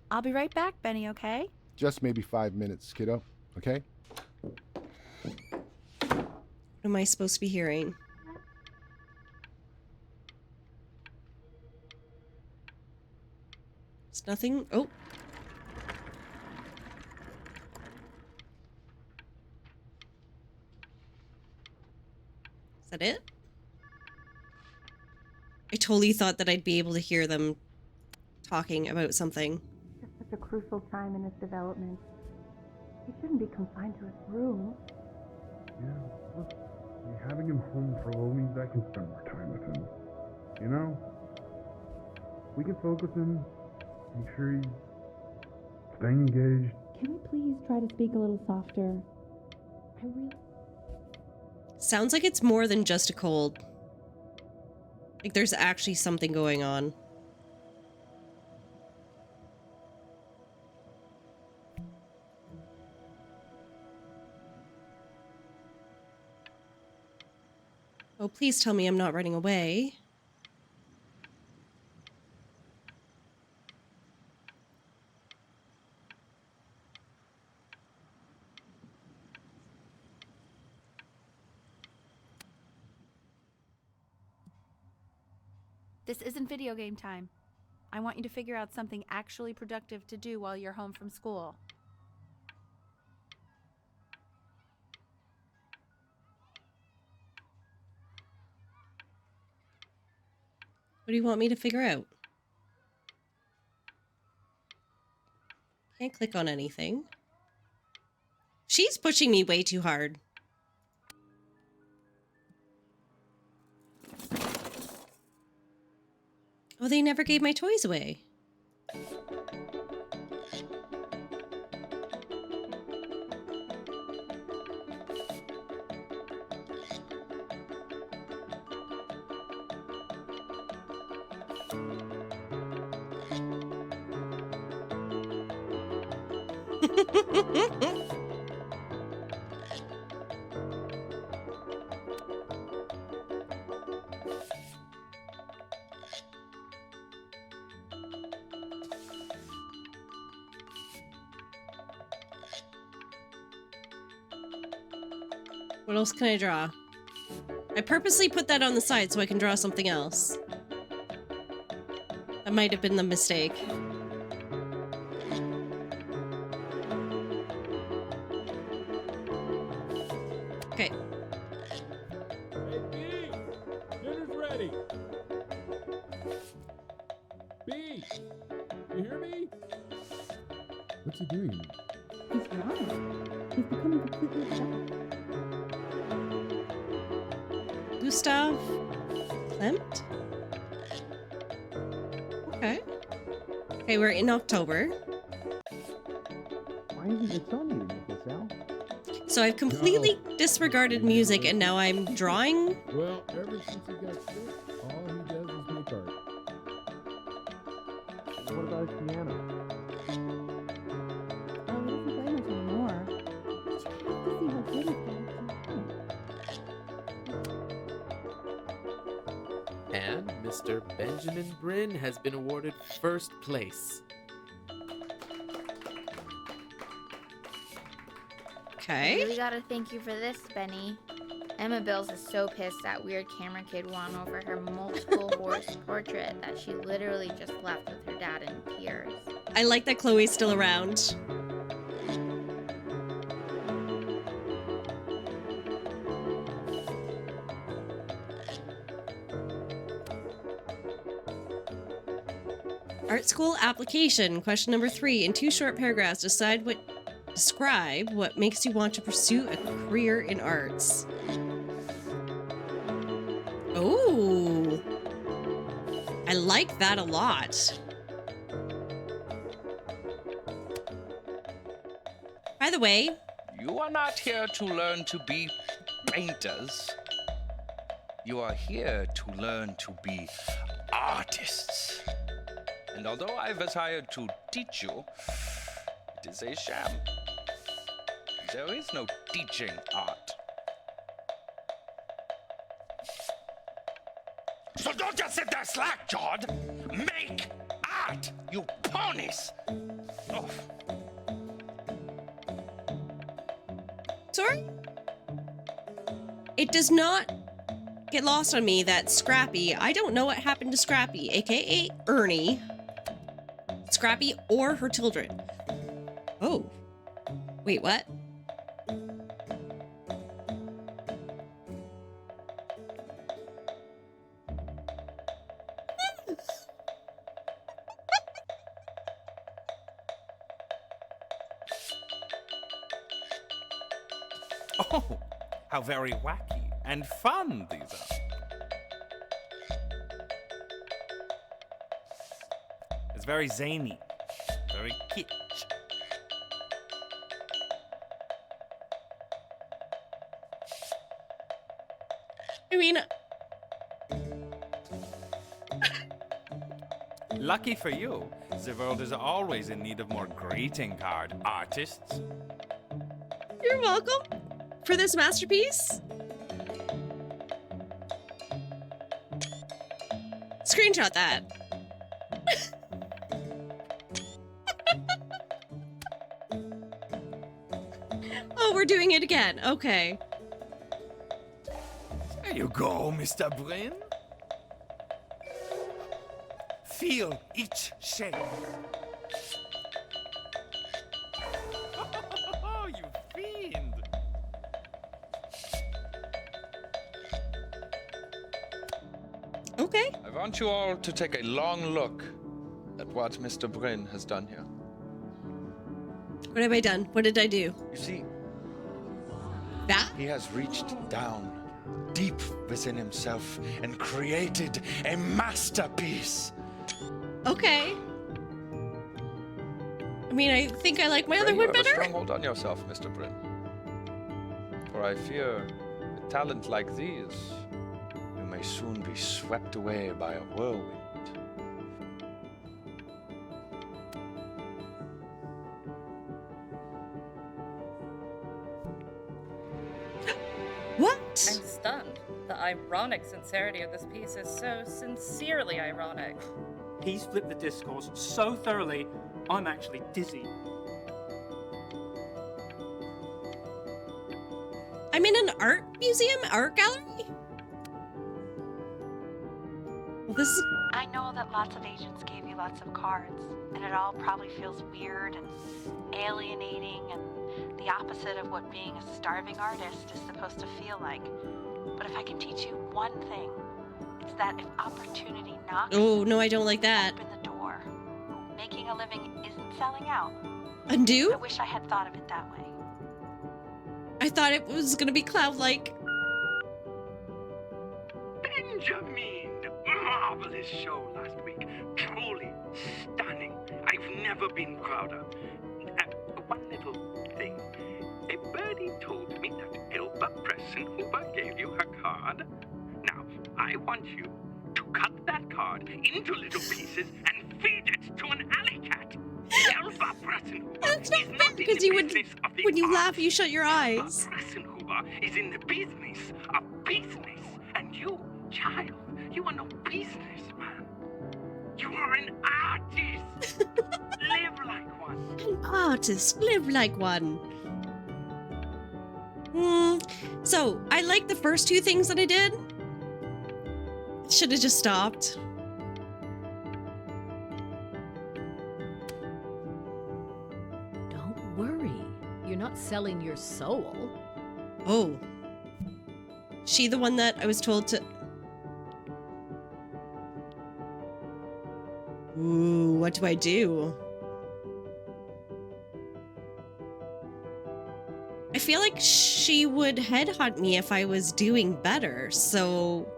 I'll be right back, Benny, okay? Just maybe 5 minutes, kiddo, okay? What am I supposed to be hearing? It's nothing. Oh. Is that it? I totally thought that I'd be able to hear them talking about something. It's such a crucial time in his development. He shouldn't be confined to his room. Yeah, look, having him home for a little means I can spend more time with him. You know? We can focus him, make sure he's staying engaged. Can we please try to speak a little softer? I really... Sounds like it's more than just a cold. Like there's actually something going on. Oh, please tell me I'm not running away. This isn't video game time. I want you to figure out something actually productive to do while you're home from school. What do you want me to figure out? Can't click on anything. She's pushing me way too hard. Oh, they never gave my toys away. What else can I draw? I purposely put that on the side so I can draw something else. That might have been the mistake. Okay. Hey, B! Dinner's ready! B! You hear me? What's he doing? He's drawing. He's becoming completely obsessed. Gustav Klimt? Okay. Okay, we're in October. Why isn't your son eating with us, Al? So I've completely disregarded music and now I'm drawing. Well, ever since he got sick, all he does is make art. What about his piano? Oh, he doesn't play much anymore. But you have to see how good he's going to And Mr. Benjamin Bryn has been awarded first place. I really gotta thank you for this, Benny. Emma Bills is so pissed that weird camera kid won over her multiple horse portrait that she literally just left with her dad in tears. I like that Chloe's still around. Art school application. Question number 3. In 2 short paragraphs, describe what makes you want to pursue a career in arts. Oh, I like that a lot. By the way, You are not here to learn to be painters. You are here to learn to be artists. And although I was hired to teach you, it is a sham. There is no teaching art. So don't just sit there slack-jawed. Make art, you ponies! Oh. sorry? It does not get lost on me that Scrappy, I don't know what happened to Scrappy, aka Ernie, Scrappy or her children. Oh, wait, what? Oh, how very wacky and fun these are. It's very zany, very kitsch. I mean, lucky for you, the world is always in need of more greeting card artists. you're welcome for this masterpiece. Screenshot that. Oh, we're doing it again. Okay. There you go, Mr. Bryn. Feel each shade. Oh, you fiend. Okay. I want you all to take a long look at what Mr. Bryn has done here. What have I done? What did I do? You see, that? He has reached down deep within himself and created a masterpiece. Okay. I mean, I think I like my other Pray you one have a better. strong hold on yourself, Mr. Bryn. For I fear a talent like these, you may soon be swept away by a whirlwind. What? I'm stunned. The ironic sincerity of this piece is so sincerely ironic. He's flipped the discourse so thoroughly, I'm actually dizzy. I'm in an art museum, art gallery? Well, this is... I know that lots of agents gave you lots of cards, and it all probably feels weird and alienating and the opposite of what being a starving artist is supposed to feel like. But if I can teach you one thing, it's that if opportunity knocks, Oh, no, I don't like that. open the door. Making a living isn't selling out. Undo? I wish I had thought of it that way. I thought it was gonna be cloud-like. Benjamin! Marvelous show last week. Truly stunning. I've never been prouder. One little thing. A birdie told me that Elba Pressenhuber gave you her card. Now, I want you to cut that card into little pieces and feed it to an alley cat. Elba Pressenhuber That's not fair, because you would, when you laugh, you shut your eyes. Pressenhuber is in the business of business. And you, child, you are no businessman. You are an artist. Live like one. An artist, live like one. So, I like the first two things that I did. Should have just stopped. Don't worry. You're not selling your soul. Oh. She the one that I was told to... Ooh, What do I do? I feel like she would headhunt me if I was doing better, so...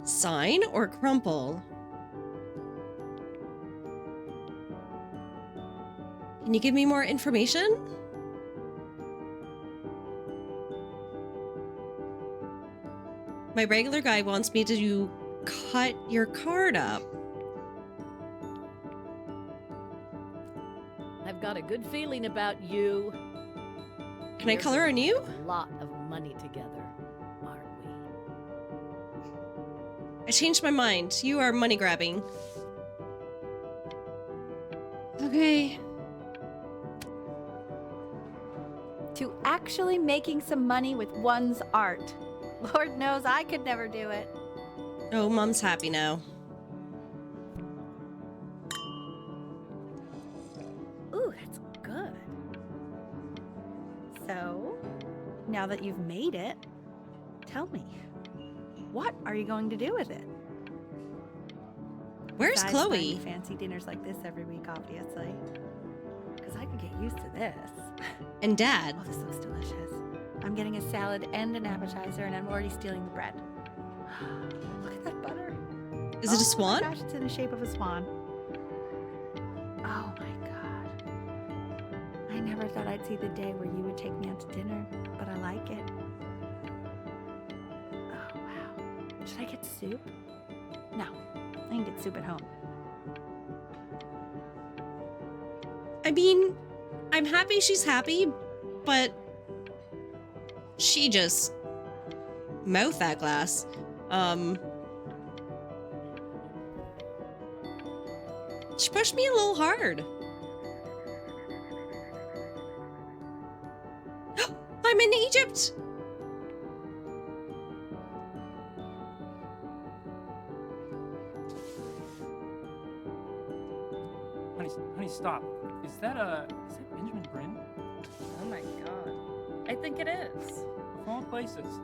Sign or crumple? Can you give me more information? My regular guy wants me to cut your card up. I've got a good feeling about you. Can I color on you? A lot of money together, aren't we? I changed my mind. You are money grabbing. Okay. To actually making some money with one's art. Lord knows I could never do it. Oh, Mom's happy now. Ooh, that's good. So, now that you've made it, tell me, what are you going to do with it? Where's Besides Chloe? buying me fancy dinners like this every week, obviously. Because I could get used to this. And Dad. Oh, this looks delicious. I'm getting a salad and an appetizer, and I'm already stealing the bread. Look at that butter. Is it a swan? Oh my gosh, it's in the shape of a swan. Oh my god. I never thought I'd see the day where you would take me out to dinner, but I like it. Oh wow. Should I get soup? No, I can get soup at home. I mean, I'm happy she's happy, but she just mouthed that glass. She pushed me a little hard. I'm in Egypt! Honey, stop. Is that Benjamin Bryn? Oh my god. I think it is. Of all places.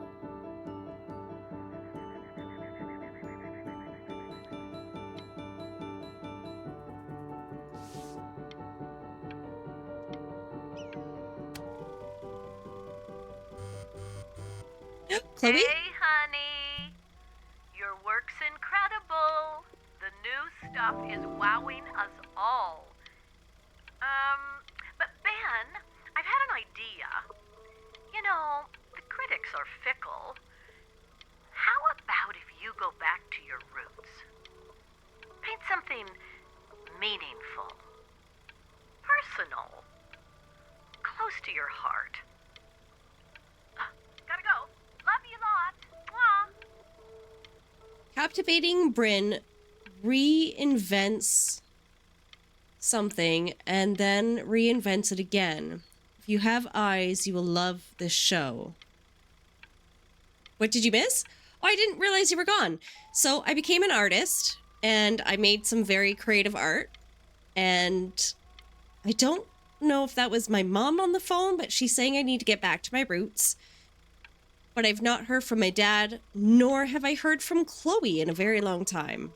Chloe? Hey, honey. Your work's incredible. The new stuff is wowing us all. But Ben, I've had an idea. You know, the critics are fickle. How about if you go back to your roots? Paint something meaningful, personal, close to your heart. Gotta go. Love you lots. Mwah. Captivating Bryn reinvents something and then reinvents it again. If you have eyes, you will love this show. What did you miss? Oh, I didn't realize you were gone. So I became an artist and I made some very creative art. And I don't know if that was my mom on the phone, but she's saying I need to get back to my roots. But I've not heard from my dad, nor have I heard from Chloe in a very long time.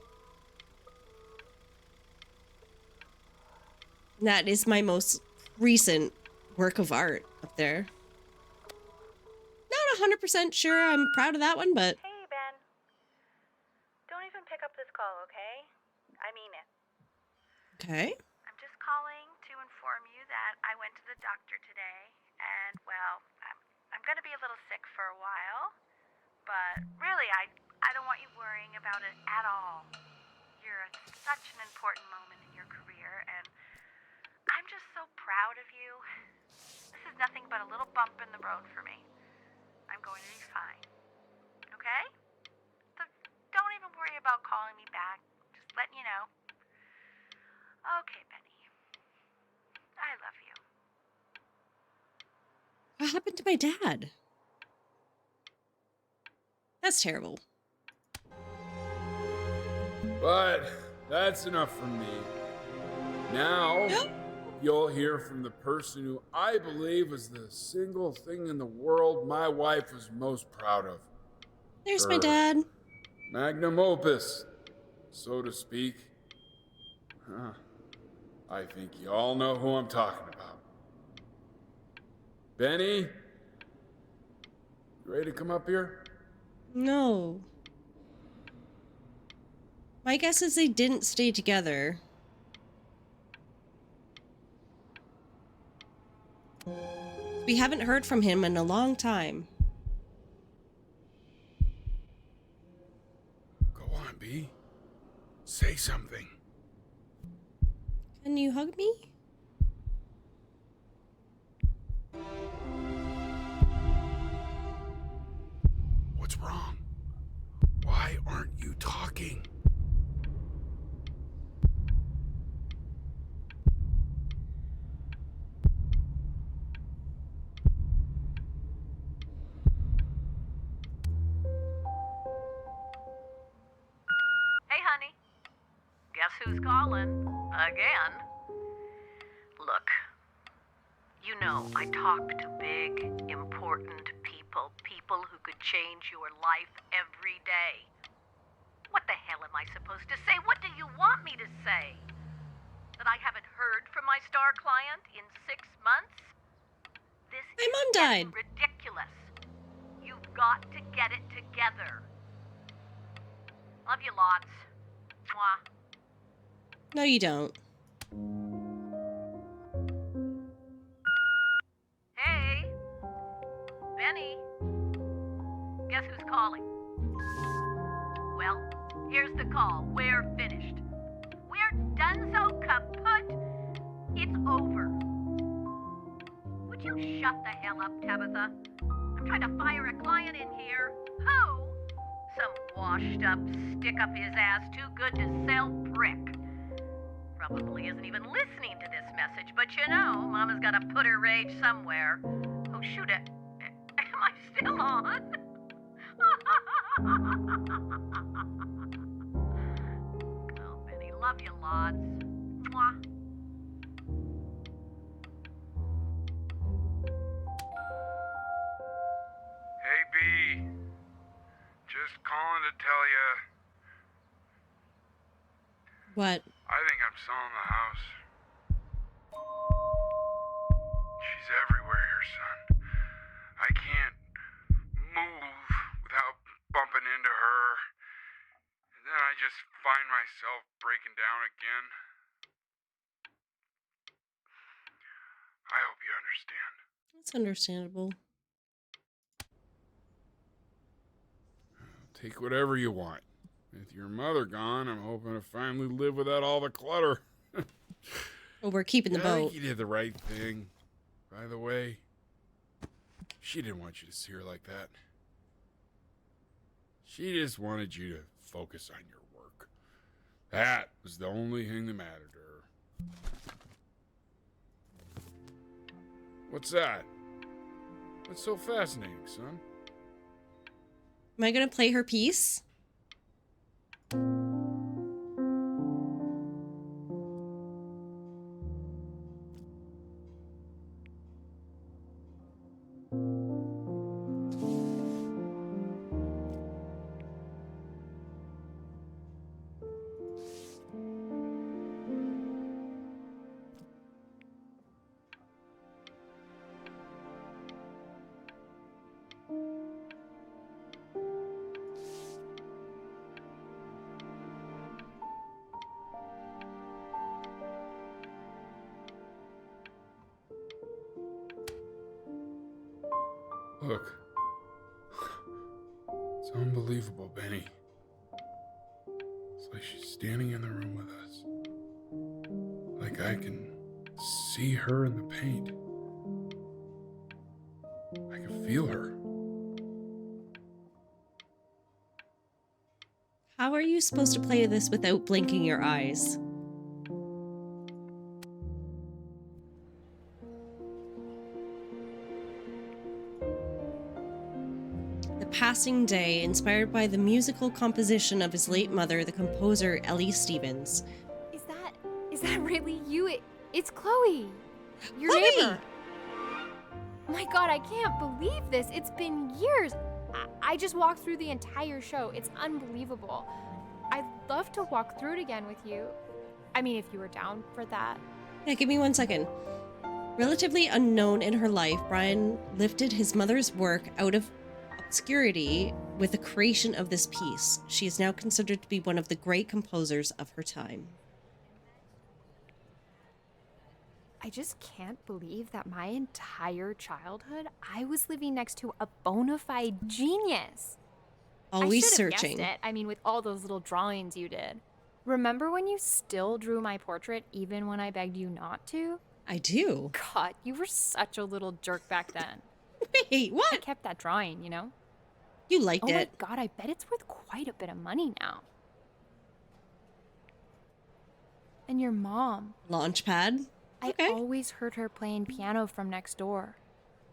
That is my most recent work of art up there. Not 100% sure I'm proud of that one, but... Hey, Ben. Don't even pick up this call, okay? I mean it. Okay. I'm just calling to inform you that I went to the doctor today, and, well, I'm going to be a little sick for a while, but really, I don't want you worrying about it at all. You're at such an important moment in your career, and I'm just so proud of you. This is nothing but a little bump in the road for me. I'm going to be fine. Okay? So don't even worry about calling me back. Just letting you know. Okay, Benny. I love you. What happened to my dad? That's terrible. But that's enough from me. Now, you'll hear from the person who I believe was the single thing in the world my wife was most proud of. There's my dad. Magnum opus, so to speak. Huh. I think you all know who I'm talking about. Benny? You ready to come up here? No. My guess is they didn't stay together. We haven't heard from him in a long time. Go on, B. Say something. Can you hug me? What's wrong? Why aren't you talking? Hey, honey. Guess who's calling? Again. Look, you know I talk to big, important people. People who could change your life every day. What the hell am I supposed to say? What do you want me to say? That I haven't heard from my star client in 6 months? This My mom died. ridiculous. You've got to get it together. Love you lots. Mwah. No, you don't. Hey, Benny. Guess who's calling? Well, here's the call. We're finished. We're done, so kaput. It's over. Would you shut the hell up, Tabitha? I'm trying to fire a client in here. Who? Some washed up, stick up his ass, too good to sell prick. Probably isn't even listening to this message, but you know, Mama's gotta put her rage somewhere. Oh, shoot it. Am I still on? Oh, Benny, love you lots. Mwah. Hey, B. Just calling to tell you, What? I think I'm selling the house. She's everywhere here, son. I can't move without bumping into her. And then I just find myself breaking down again. I hope you understand. It's understandable. Take whatever you want. With your mother gone, I'm hoping to finally live without all the clutter. Well, we're keeping the I boat. think you did the right thing. By the way, she didn't want you to see her like that. She just wanted you to focus on your work. That was the only thing that mattered to her. What's that? What's so fascinating, son? Am I gonna play her piece? Look. It's unbelievable, Benny. It's like she's standing in the room with us. Like I can see her in the paint. I can feel her. How are you supposed to play this without blinking your eyes? Passing Day, inspired by the musical composition of his late mother, the composer Ellie Stevens. Is that really you? It's Chloe, your Chloe! neighbor. My God, I can't believe this. It's been years. I just walked through the entire show. It's unbelievable. I'd love to walk through it again with you. I mean, if you were down for that. Yeah, give me 1 second. Relatively unknown in her life, Brian lifted his mother's work out of obscurity with the creation of this piece. She is now considered to be one of the great composers of her time. I just can't believe that my entire childhood, I was living next to a bona fide genius. Always I should have searching. guessed it. I mean, with all those little drawings you did. Remember when you still drew my portrait even when I begged you not to? I do. God, you were such a little jerk back then. Wait, what? I kept that drawing, you know? You liked Oh my it. God, I bet it's worth quite a bit of money now. And your mom. Launchpad? I always heard her playing piano from next door,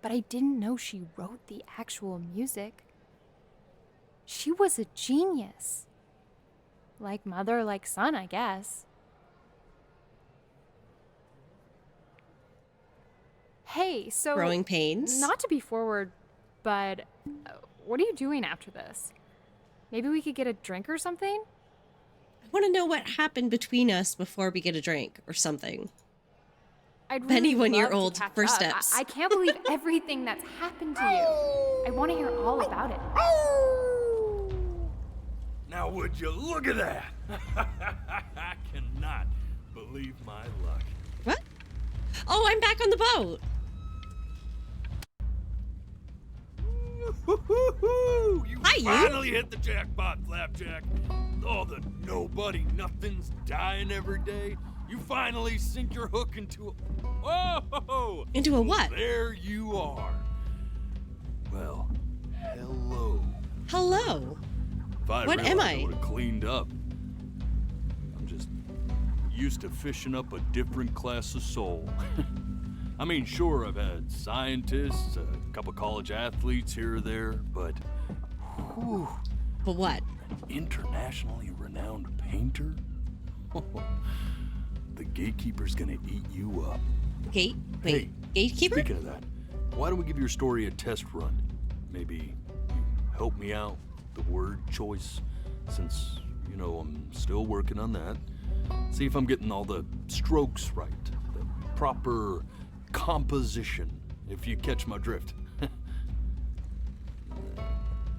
but I didn't know she wrote the actual music. She was a genius. Like mother, like son, I guess. Hey, so... Growing pains? Not to be forward, but what are you doing after this? Maybe we could get a drink or something? I want to know what happened between us before we get a drink or something. I'd Benny, really 1 year love to old, catch first up. steps. I can't believe everything that's happened to you. I want to hear all about it. Now would you look at that? I cannot believe my luck. What? Oh, I'm back on the boat. You Hi, you. finally hit the jackpot, Flapjack. All the nobody nothings dying every day. You finally sink your hook into a... Oh! Into a what? There you are. Well, hello. Hello. If I What am I? would have cleaned up. I'm just used to fishing up a different class of soul. I mean, sure, I've had scientists, a couple college athletes here or there, but... Whew, But what? internationally renowned painter? The gatekeeper's gonna eat you up. Wait, Hey, gatekeeper? Speaking of that, why don't we give your story a test run? Maybe you help me out, the word choice, since, you know, I'm still working on that. See if I'm getting all the strokes right, the proper composition, if you catch my drift.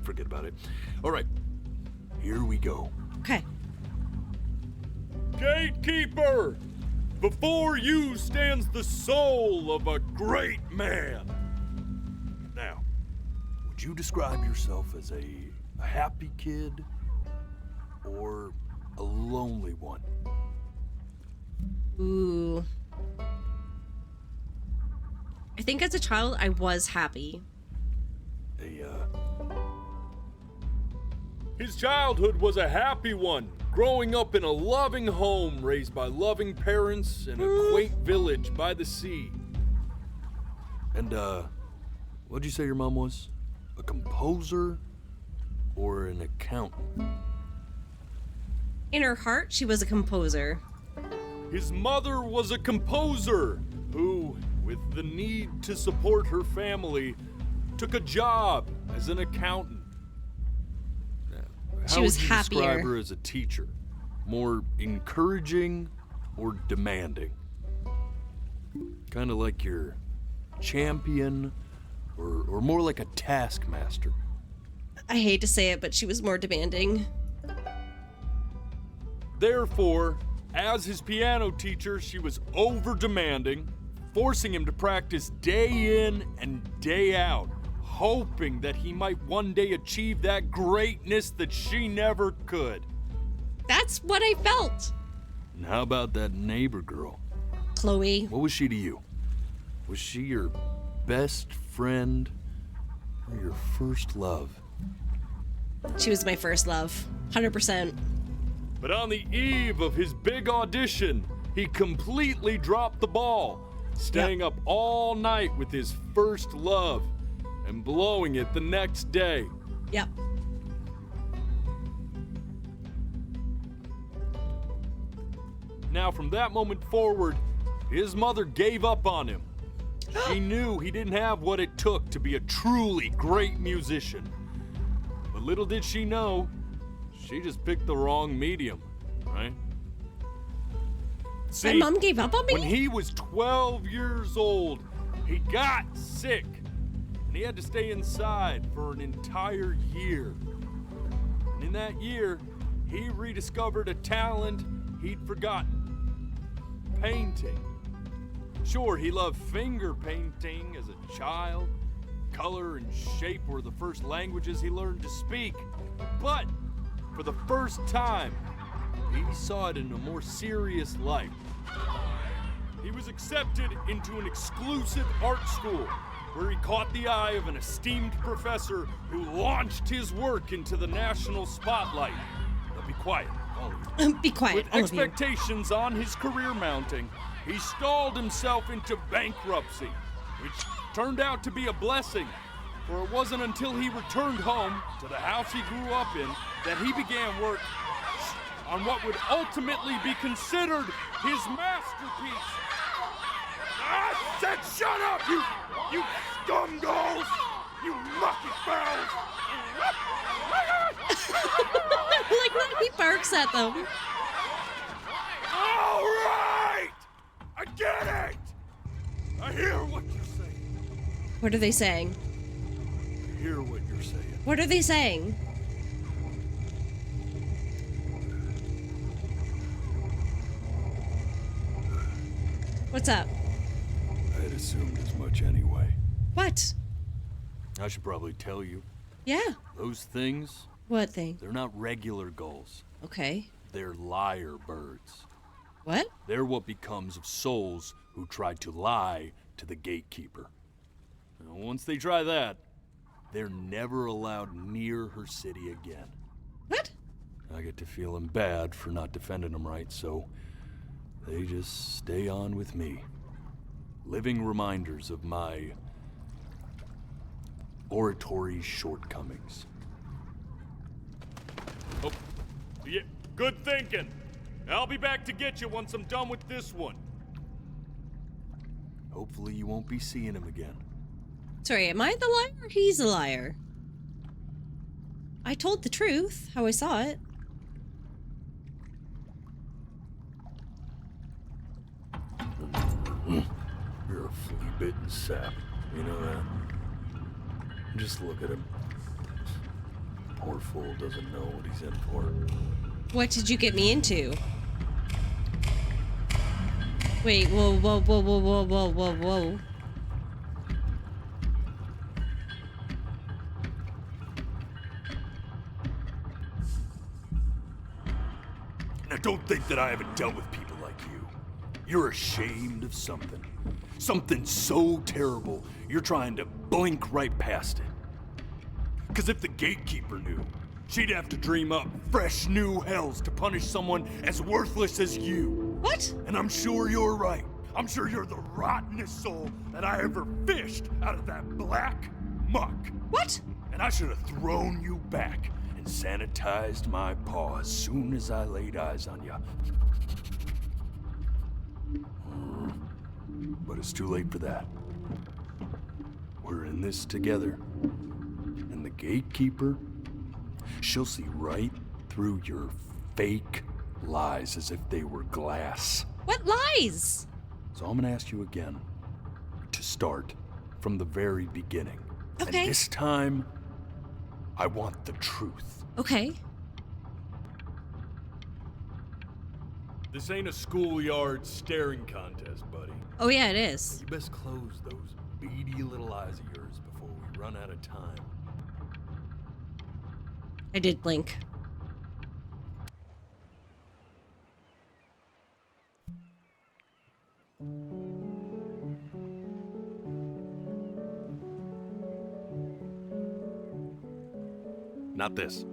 Forget about it. All right, here we go. Okay. Gatekeeper! Before you stands the soul of a great man. Now, would you describe yourself as a happy kid or a lonely one? Ooh. I think as a child, I was happy. His childhood was a happy one, growing up in a loving home raised by loving parents in a quaint village by the sea. And, what'd you say your mom was? A composer or an accountant? In her heart, she was a composer. His mother was a composer who, with the need to support her family, took a job as an accountant. She was How would you describe happier. her as a teacher? More encouraging or demanding? Kind of like your champion or more like a taskmaster? I hate to say it, but she was more demanding. Therefore, as his piano teacher, she was over-demanding, forcing him to practice day in and day out, hoping that he might one day achieve that greatness that she never could. That's what I felt. And how about that neighbor girl? Chloe. What was she to you? Was she your best friend or your first love? She was my first love. 100%. But on the eve of his big audition, he completely dropped the ball, staying up all night with his first love and blowing it the next day. Yep. Now, from that moment forward, his mother gave up on him. She knew he didn't have what it took to be a truly great musician. little did she know, she just picked the wrong medium, right? My mom gave up on me? When he was 12 years old, he got sick. And he had to stay inside for an entire year. And in that year, he rediscovered a talent he'd forgotten. Painting. Sure, he loved finger painting as a child. Color and shape were the first languages he learned to speak. But for the first time, he saw it in a more serious light. He was accepted into an exclusive art school where he caught the eye of an esteemed professor who launched his work into the national spotlight. Now be quiet, all of you. Be quiet, With all of you. expectations on his career mounting, he stalled himself into bankruptcy, which turned out to be a blessing, for it wasn't until he returned home to the house he grew up in that he began work on what would ultimately be considered his masterpiece. I said shut up, you scumballs! You mucky fowls! Like when he barks at them. All right! I get it! I hear what you're saying. What are they saying? I hear what you're saying. What are they saying? What's up? I had assumed as much anyway. What? I should probably tell you. Yeah. Those things, What thing? they're not regular gulls. Okay. They're liar birds. What? They're what becomes of souls who tried to lie to the gatekeeper. And once they try that, they're never allowed near her city again. What? I get to feeling bad for not defending them right, so they just stay on with me. Living reminders of my oratory shortcomings. Oh, yeah, good thinking. I'll be back to get you once I'm done with this one. Hopefully you won't be seeing him again. Sorry, am I the liar or he's a liar? I told the truth, how I saw it. You're a flea-bitten sap. You know that? Just look at him. Poor fool doesn't know what he's in for. What did you get me into? Wait, whoa, whoa, whoa, whoa, whoa, whoa, whoa, whoa. Now don't think that I haven't dealt with people like you. You're ashamed of something. Something so terrible, you're trying to blink right past it. Because if the gatekeeper knew, she'd have to dream up fresh new hells to punish someone as worthless as you. What? And I'm sure you're right. I'm sure you're the rottenest soul that I ever fished out of that black muck. What? And I should have thrown you back and sanitized my paw as soon as I laid eyes on you. But it's too late for that. We're in this together. And the gatekeeper, she'll see right through your fake lies as if they were glass. What lies? So I'm gonna ask you again to start from the very beginning. Okay. And this time, I want the truth. Okay. This ain't a schoolyard staring contest, buddy. Oh yeah, it is. You best close those beady little eyes of yours before we run out of time. I did blink. Not this.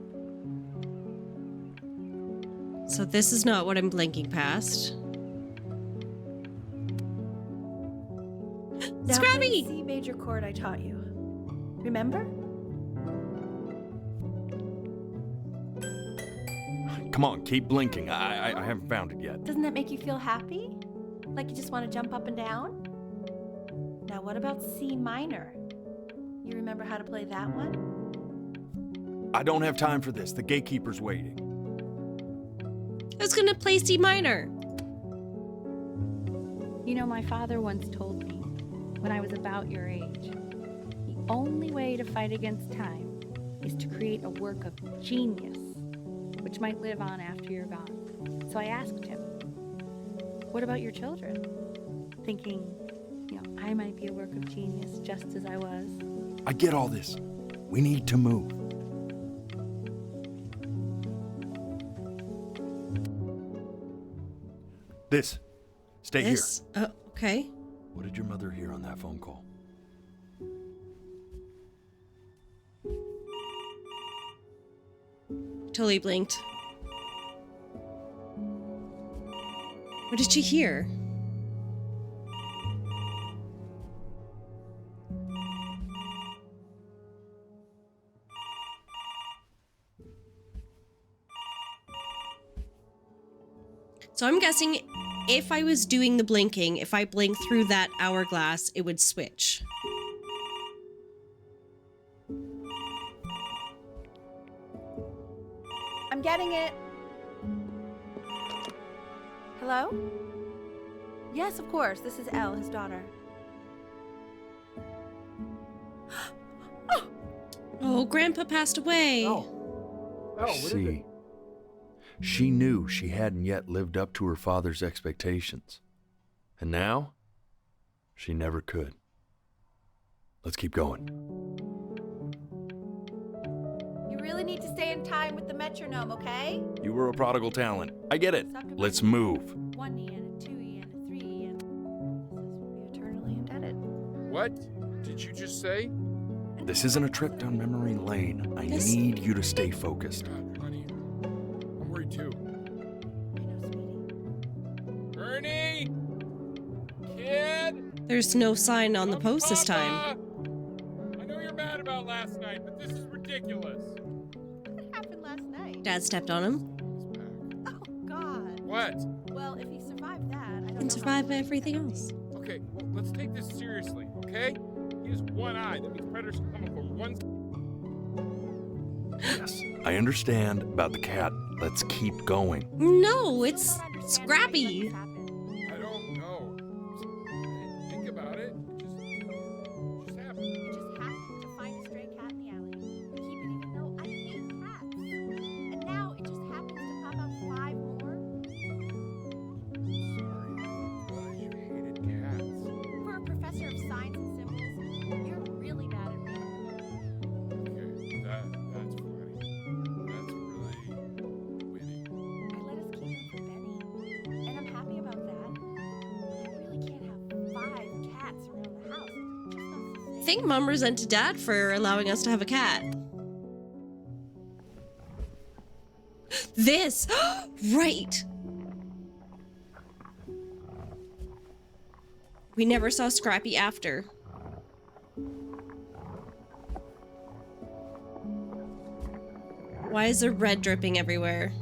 So this is not what I'm blinking past. Now Scrabby! play C major chord I taught you. Remember? Come on, keep blinking. I haven't found it yet. Doesn't that make you feel happy? Like you just want to jump up and down? Now what about C minor? You remember how to play that one? I don't have time for this. The gatekeeper's waiting. I was gonna play C minor. You know, my father once told me, when I was about your age, the only way to fight against time is to create a work of genius, which might live on after you're gone. So I asked him, what about your children? Thinking, I might be a work of genius just as I was. I get all this. We need to move. Stay here. Okay. What did your mother hear on that phone call? Totally blinked. What did she hear? So I'm guessing if I was doing the blinking, if I blink through that hourglass, it would switch. I'm getting it. Hello? Yes, of course. This is Elle, his daughter. Oh, Grandpa passed away. See, she knew she hadn't yet lived up to her father's expectations. And now, she never could. Let's keep going. You really need to stay in time with the metronome, okay? You were a prodigal talent. I get it. Let's move. 1 E and a 2 E and a 3 E and... This will be eternally indebted. What did you just say? This isn't a trip down memory lane. I need you to stay focused. God, honey, I'm worried too. Ernie! Kid! There's no sign on the post this time. I know you're mad about last night, but this is ridiculous. What happened last night? Dad stepped on him. Oh, God. What? Well, if he survived that, I don't know. And survive everything else. Okay, well, let's take this seriously, okay? He has one eye. That means predators are coming from one. Yes, I understand about the cat. Let's keep going. No, it's Scrappy. I don't know. Think about it. It just happened. You just happened to find a stray cat in the alley. Keep it even though I hate cats. And now it just happens to pop out 5 more. You hated cats. For a professor of science and symbols, you're really bad at reading. Okay, that's funny. That's really witty. I let us keep him for Benny, and I'm happy about that. I really can't have 5 cats around the house. It's just not sustainable. I think Mom resented Dad for allowing us to have a cat. This! Right! We never saw Scrappy after. Why is there red dripping everywhere?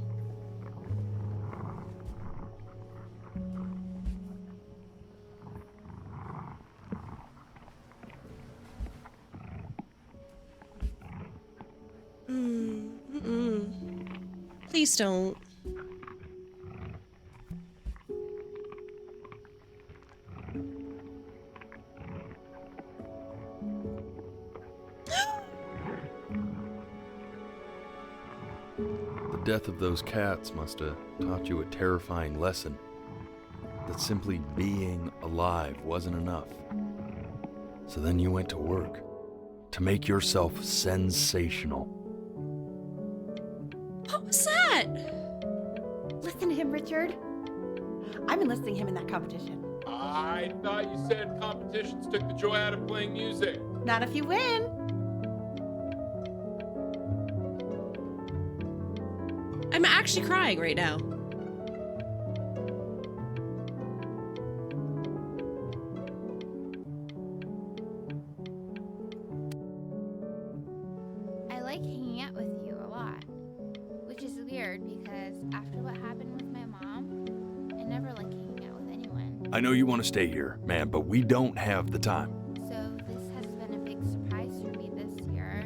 Please don't. The death of those cats must have taught you a terrifying lesson. That simply being alive wasn't enough. So then you went to work to make yourself sensational. What was that? Listen to him, Richard. I'm enlisting him in that competition. I thought you said competitions took the joy out of playing music. Not if you win. I'm actually crying right now. I like hanging out with you a lot, which is weird because after what happened with my mom, I never like hanging out with anyone. I know you want to stay here, man, but we don't have the time. So this has been a big surprise for me this year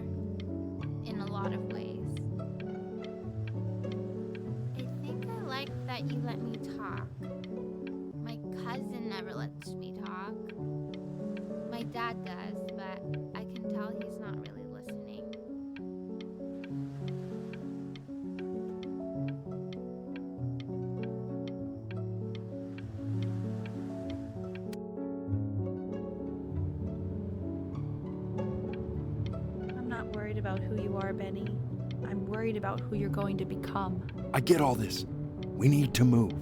in a lot of ways. lets me talk. My dad does, but I can tell he's not really listening. I'm not worried about who you are, Benny. I'm worried about who you're going to become. I get all this. We need to move.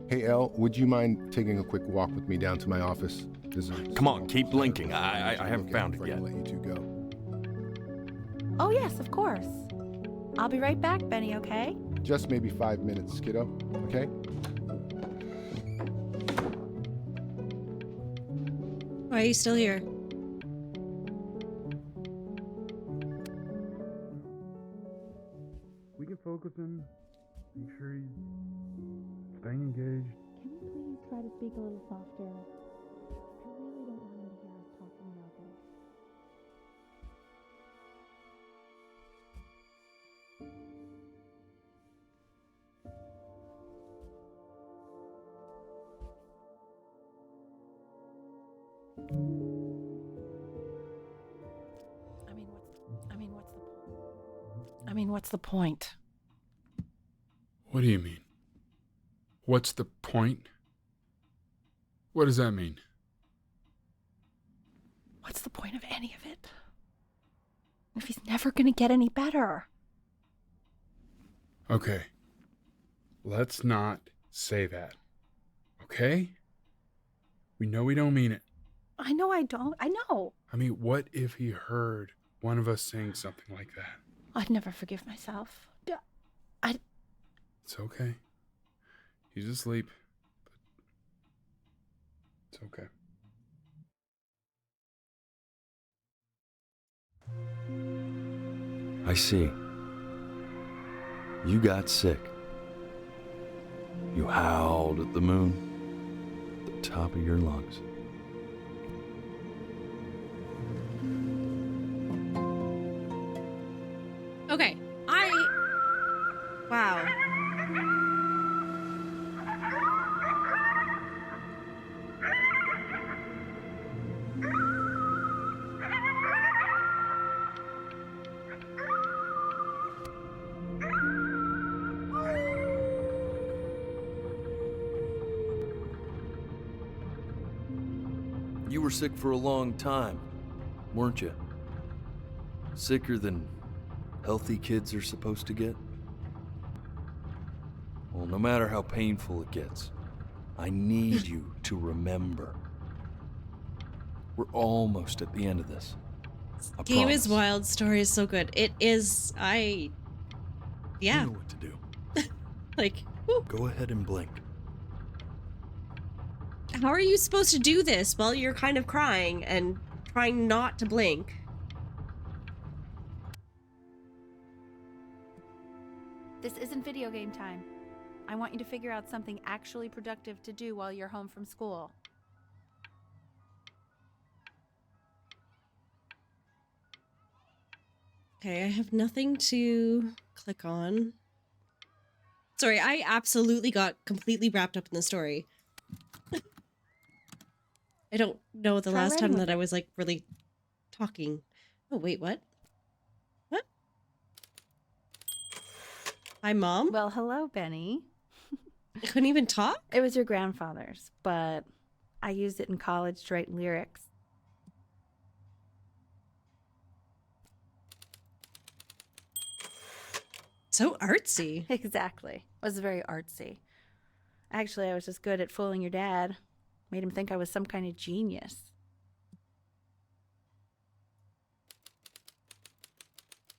Hey, Elle, would you mind taking a quick walk with me down to my office? Come on, keep blinking. I haven't found it yet. Let you two go. Oh, yes, of course. I'll be right back, Benny, okay? Just maybe 5 minutes, kiddo. Okay? Why are you still here? We can focus him, make sure he's staying engaged. Can we please try to speak a little softer? I really don't want him to hear us talking about this. What's the point? What do you mean? What's the point? What does that mean? What's the point of any of it? If he's never gonna get any better. Okay. Let's not say that. Okay? We know we don't mean it. I know I don't. I know. I mean, what if he heard one of us saying something like that? I'd never forgive myself. It's okay. He's asleep. But it's okay. I see. You got sick. You howled at the moon, at the top of your lungs. Okay, wow. You were sick for a long time, weren't you? Sicker than healthy kids are supposed to get? Well, no matter how painful it gets, I need you to remember. We're almost at the end of this. I Game is promise. wild, story is so good. It is, yeah. You know what to do. Like, Go ahead and blink. how are you supposed to do this while you're kind of crying and trying not to blink? This isn't video game time. I want you to figure out something actually productive to do while you're home from school. Okay, I have nothing to click on. Sorry, I absolutely got completely wrapped up in the story. I don't know the Try last time writing that I was like really talking. Oh, wait, what? What? Hi, Mom? Well, hello, Benny. I couldn't even talk? It was your grandfather's, but I used it in college to write lyrics. So artsy. Exactly. It was very artsy. Actually, I was just good at fooling your dad. Made him think I was some kind of genius.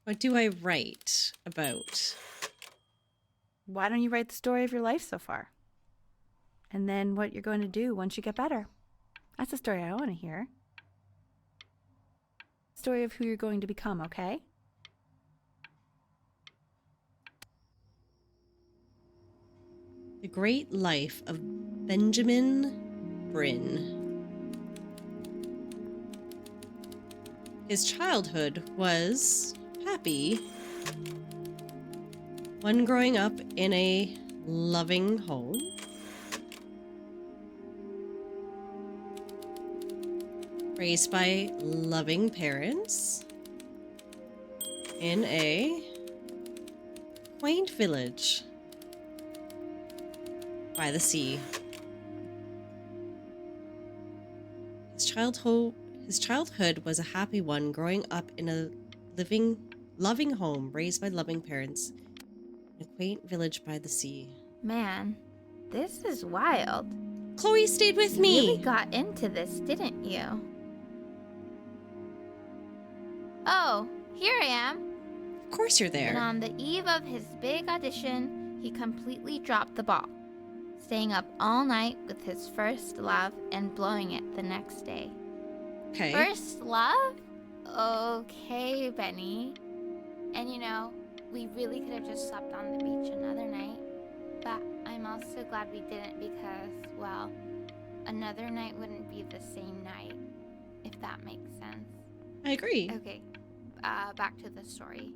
What do I write about? Why don't you write the story of your life so far? And then what you're going to do once you get better. That's the story I want to hear. Story of who you're going to become, okay? The Great Life of Benjamin Bryn. His childhood was happy, One growing up in a loving home. Raised by loving parents. In a quaint village by the sea. His childhood was a happy one, growing up in a loving home, raised by loving parents, in a quaint village by the sea. Man, this is wild. Chloe stayed with You me. really got into this, didn't you? Oh, here I am. Of course you're there. And on the eve of his big audition, he completely dropped the ball, staying up all night with his first love and blowing it the next day. Okay. First love? Okay, Benny. And you know, we really could have just slept on the beach another night. But I'm also glad we didn't because, well, another night wouldn't be the same night, if that makes sense. I agree. Okay, back to the story.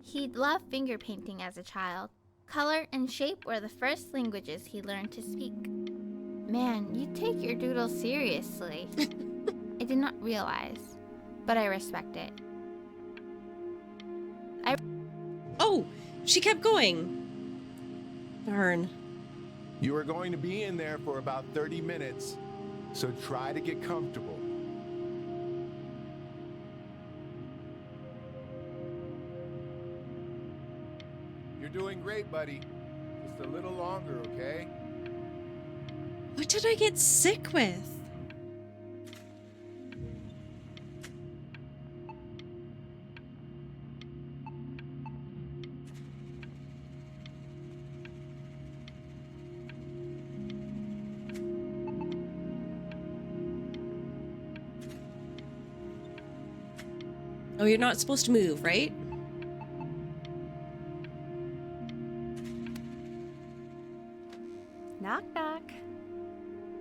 He loved finger painting as a child. Color and shape were the first languages he learned to speak. Man, you take your doodle seriously. I did not realize, but I respect it. Oh, she kept going. Darn. You are going to be in there for about 30 minutes, so try to get comfortable. You're doing great, buddy. Just a little longer, okay? What did I get sick with? Oh, you're not supposed to move, right? Knock, knock.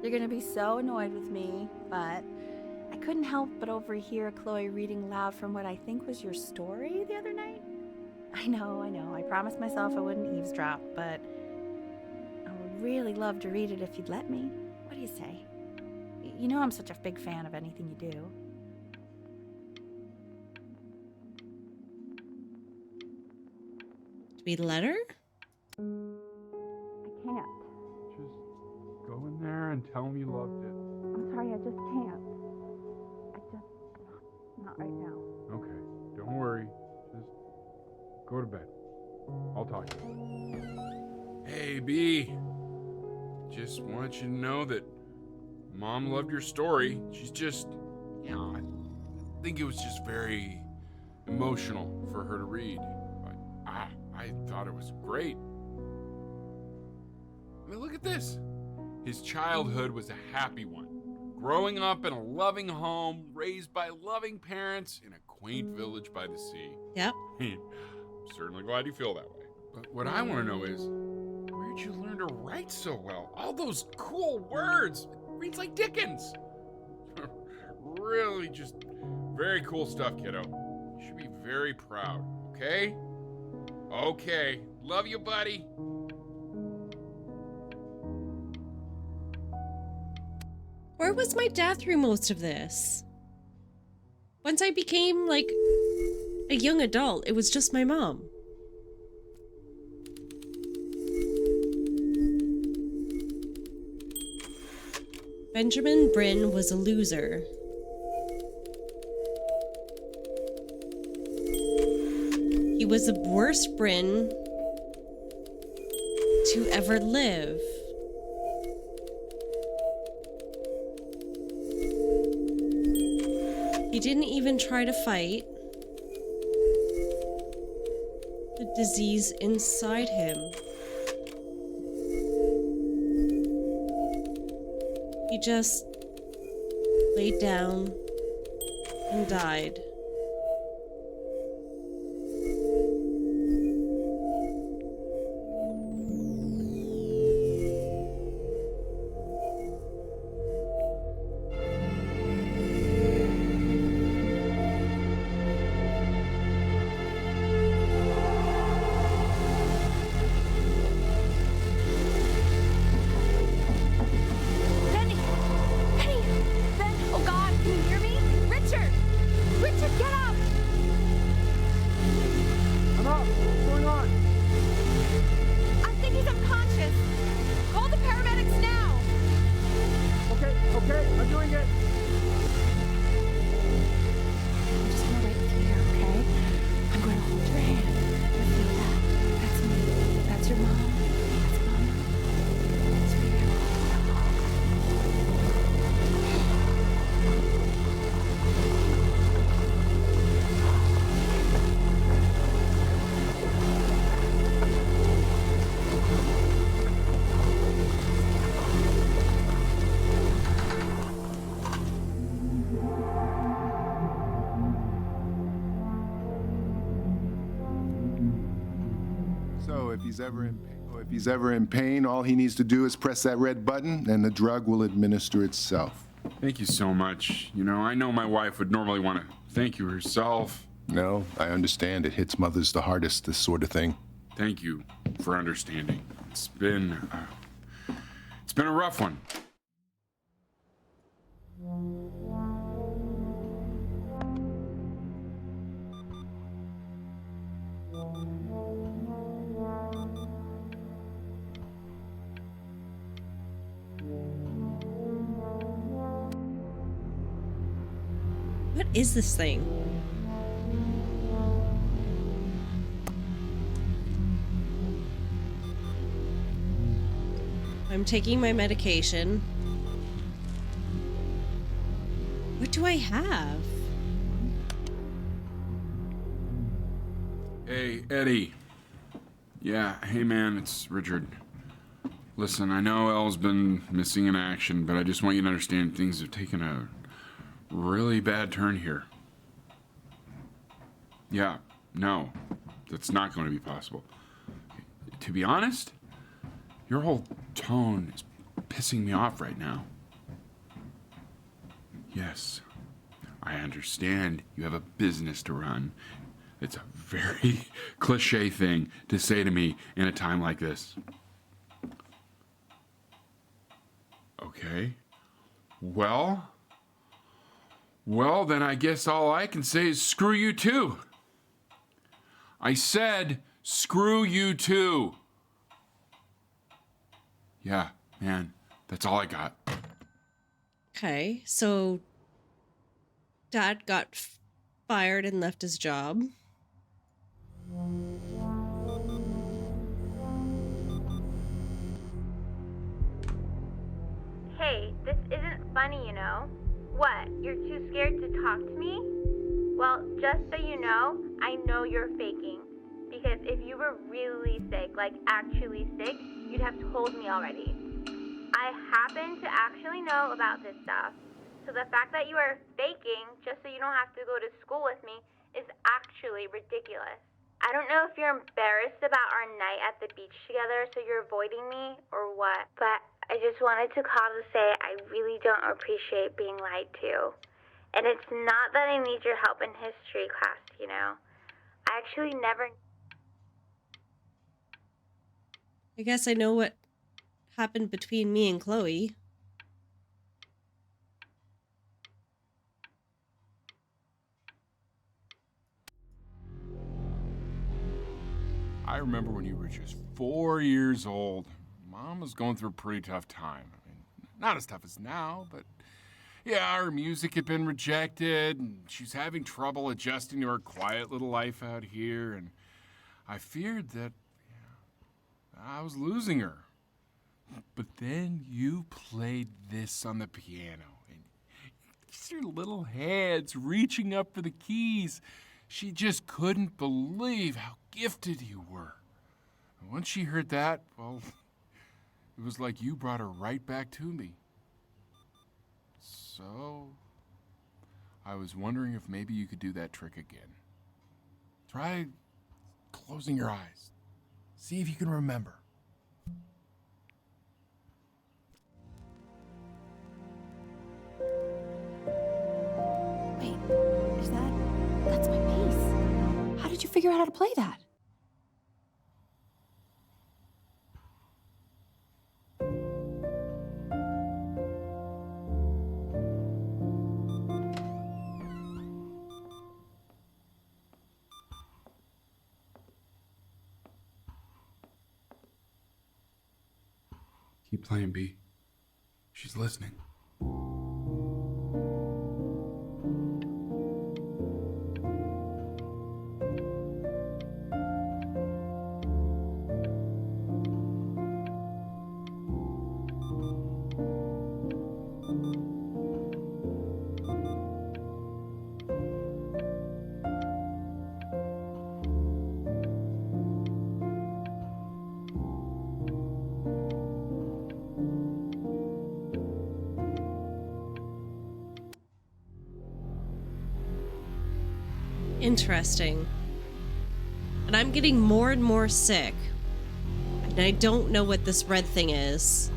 You're gonna be so annoyed with me, but I couldn't help but overhear Chloe reading loud from what I think was your story the other night. I know. I promised myself I wouldn't eavesdrop, but I would really love to read it if you'd let me. What do you say? You know I'm such a big fan of anything you do. Do we let her? I can't. Just go in there and tell him you loved it. I'm sorry, I just can't. Not right now. Okay, don't worry. Just go to bed. I'll talk to you. Hey, B. Just want you to know that Mom loved your story. She's just, I think it was just very emotional for her to read. But I thought it was great. I mean, look at this. His childhood was a happy one. Growing up in a loving home, raised by loving parents in a quaint village by the sea. Yep. I'm certainly glad you feel that way. But what I want to know is, where'd you learn to write so well? All those cool words. It reads like Dickens. Really just very cool stuff, kiddo. You should be very proud, okay? Okay. Love you, buddy. Where was my dad through most of this? Once I became, like, a young adult, it was just my mom. Benjamin Bryn was a loser. He was the worst Bryn to ever live. He didn't even try to fight the disease inside him. He just laid down and died. he's ever in pain, all he needs to do is press that red button and the drug will administer itself. Thank you so much. You know, I know my wife would normally want to thank you herself. No, I understand. It hits mothers the hardest, this sort of thing. Thank you for understanding. It's been a rough one. What is this thing? I'm taking my medication. What do I have? Hey, Eddie. Yeah, hey man, it's Richard. Listen, I know Elle's been missing in action, but I just want you to understand things have taken a really bad turn here. Yeah, no, that's not going to be possible. To be honest, your whole tone is pissing me off right now. Yes, I understand you have a business to run. It's a very cliche thing to say to me in a time like this. Okay. Well, then I guess all I can say is screw you too. I said screw you too. Yeah, man, that's all I got. Okay, so Dad got fired and left his job. Hey, this isn't funny, you know. What, you're too scared to talk to me? Well, just so you know you're faking. Because if you were really sick, like actually sick, you'd have told me already. I happen to actually know about this stuff. So the fact that you are faking just so you don't have to go to school with me is actually ridiculous. I don't know if you're embarrassed about our night at the beach together, so you're avoiding me or what, but I just wanted to call to say I really don't appreciate being lied to. And it's not that I need your help in history class, you know. I actually never... I guess I know what happened between me and Chloe. I remember when you were just 4 years old. Mom was going through a pretty tough time. I mean, not as tough as now, but yeah, her music had been rejected, and she's having trouble adjusting to her quiet little life out here, and I feared that I was losing her. But then you played this on the piano, and just your little hands reaching up for the keys. She just couldn't believe how gifted you were. And once she heard that, well, it was like you brought her right back to me. So, I was wondering if maybe you could do that trick again. Try closing your eyes. See if you can remember. Wait, that's my bass. How did you figure out how to play that? Keep playing, B. She's listening. Interesting. And I'm getting more and more sick. And I don't know what this red thing is.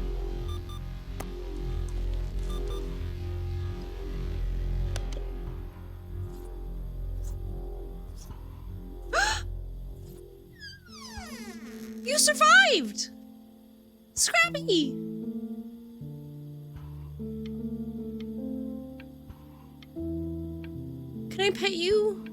You survived! Scrappy! Can I pet you?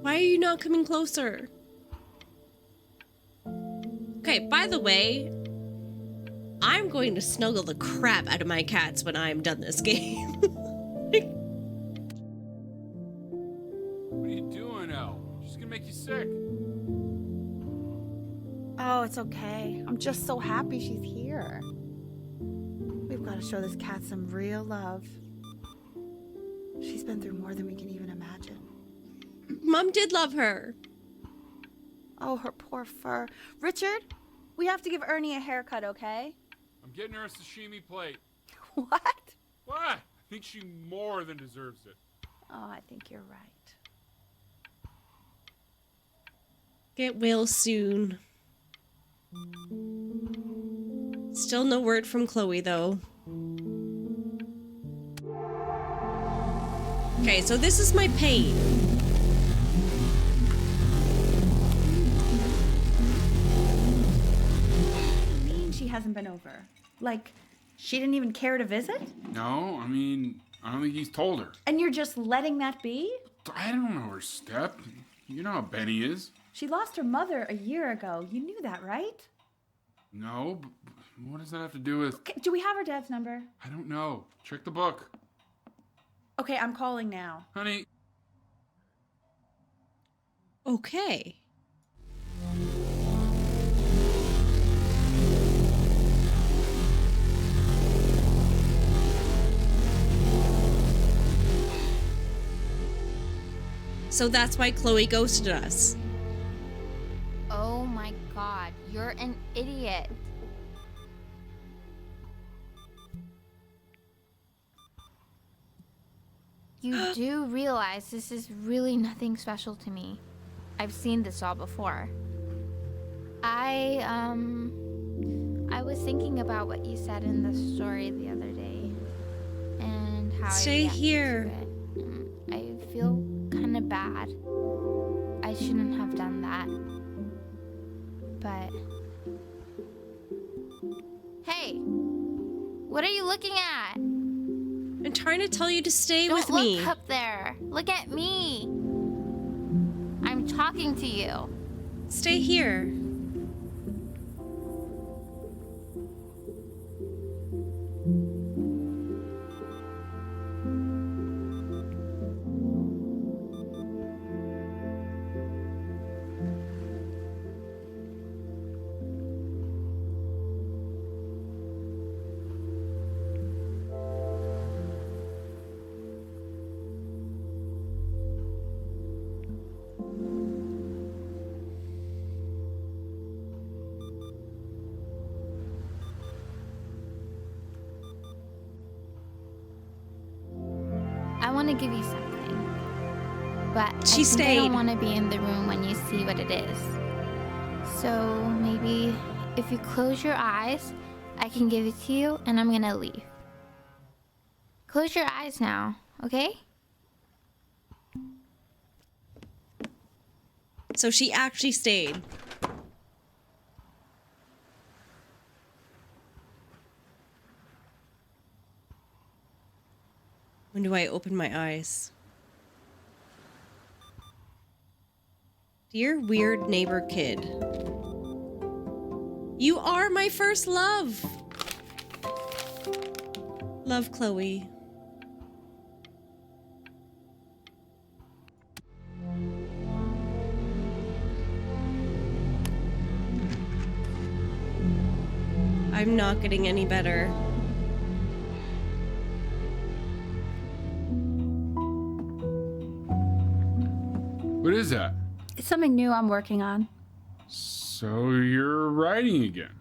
Why are you not coming closer? Okay, by the way, I'm going to snuggle the crap out of my cats when I'm done this game. What are you doing, Elle? She's gonna make you sick. Oh, it's okay. I'm just so happy she's here. We've got to show this cat some real love. She's been through more than we can even imagine. Mom did love her. Oh, her poor fur. Richard, we have to give Ernie a haircut, okay? I'm getting her a sashimi plate. What? What? I think she more than deserves it. Oh, I think you're right. Get well soon. Still no word from Chloe, though. Okay, so this is my pain. What do you mean she hasn't been over? Like, she didn't even care to visit? No, I mean, I don't think he's told her. And you're just letting that be? I don't know her step. You know how Benny is. She lost her mother a year ago. You knew that, right? No, but what does that have to do with... Okay, do we have her dad's number? I don't know. Check the book. Okay, I'm calling now. Honey. Okay. So that's why Chloe ghosted us. Oh my god, you're an idiot. You do realize this is really nothing special to me. I've seen this all before. I was thinking about what you said in the story the other day and how Stay here. I feel kind of bad. I shouldn't have done that. But hey, what are you looking at? I'm trying to tell you to stay with Don't me. look up there. Look at me. I'm talking to you. Stay here. I want to give you something, but She I stayed. don't want to be in the room when you see what it is. So maybe if you close your eyes, I can give it to you, and I'm gonna leave. Close your eyes now, okay? So she actually stayed. When do I open my eyes? Dear weird neighbor kid. You are my first love. Love, Chloe. I'm not getting any better. What is that? It's something new I'm working on. So you're writing again.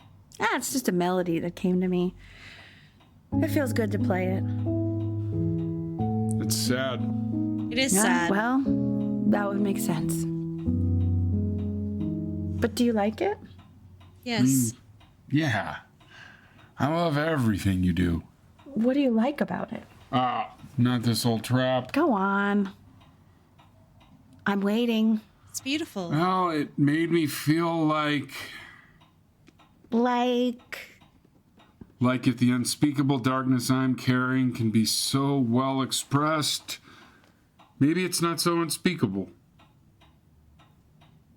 Ah, it's just a melody that came to me. It feels good to play it. It's sad. It is Yeah, sad. well, that would make sense. But do you like it? Yes. Yeah. I love everything you do. What do you like about it? Not this old trap. Go on. I'm waiting. It's beautiful. Well, it made me feel like if the unspeakable darkness I'm carrying can be so well expressed, maybe it's not so unspeakable.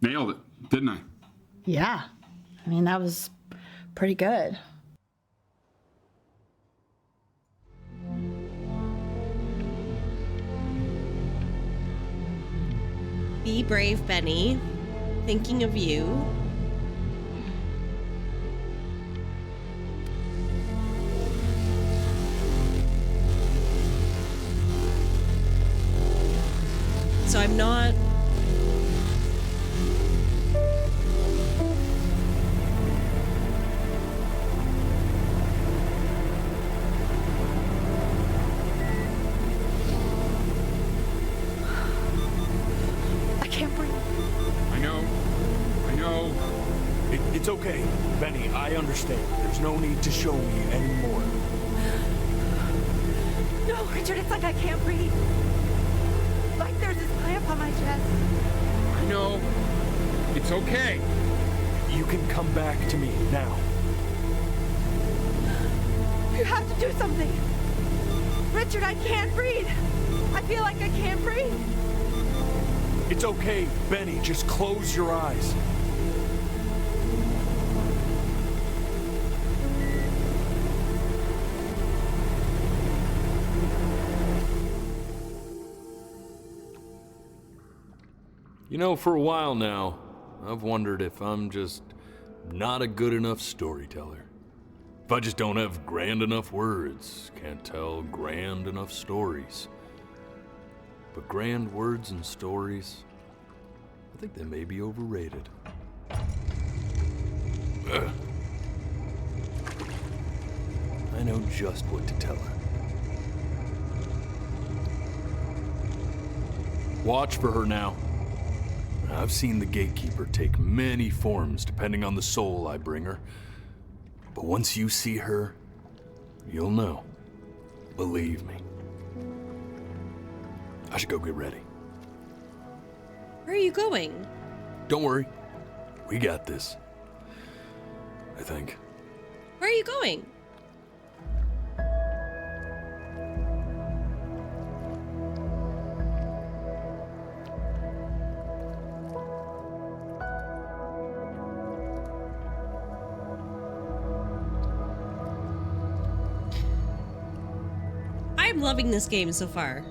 Nailed it, didn't I? Yeah. I mean, that was pretty good. Be brave, Benny. Thinking of you. So I'm not... I can't breathe. I know. It's okay, Benny. I understand. There's no need to show me anymore. No, Richard, it's like I can't breathe. Like there's this clamp on my chest. I know. It's okay. You can come back to me now. You have to do something. Richard, I can't breathe. I feel like I can't breathe. It's okay, Benny. Just close your eyes. You know, for a while now, I've wondered if I'm just not a good enough storyteller. If I just don't have grand enough words, can't tell grand enough stories. But grand words and stories, I think they may be overrated. Ugh. I know just what to tell her. Watch for her now. I've seen the gatekeeper take many forms depending on the soul I bring her. But once you see her, you'll know. Believe me. I should go get ready. Where are you going? Don't worry. We got this. I think. Where are you going? I'm loving this game so far.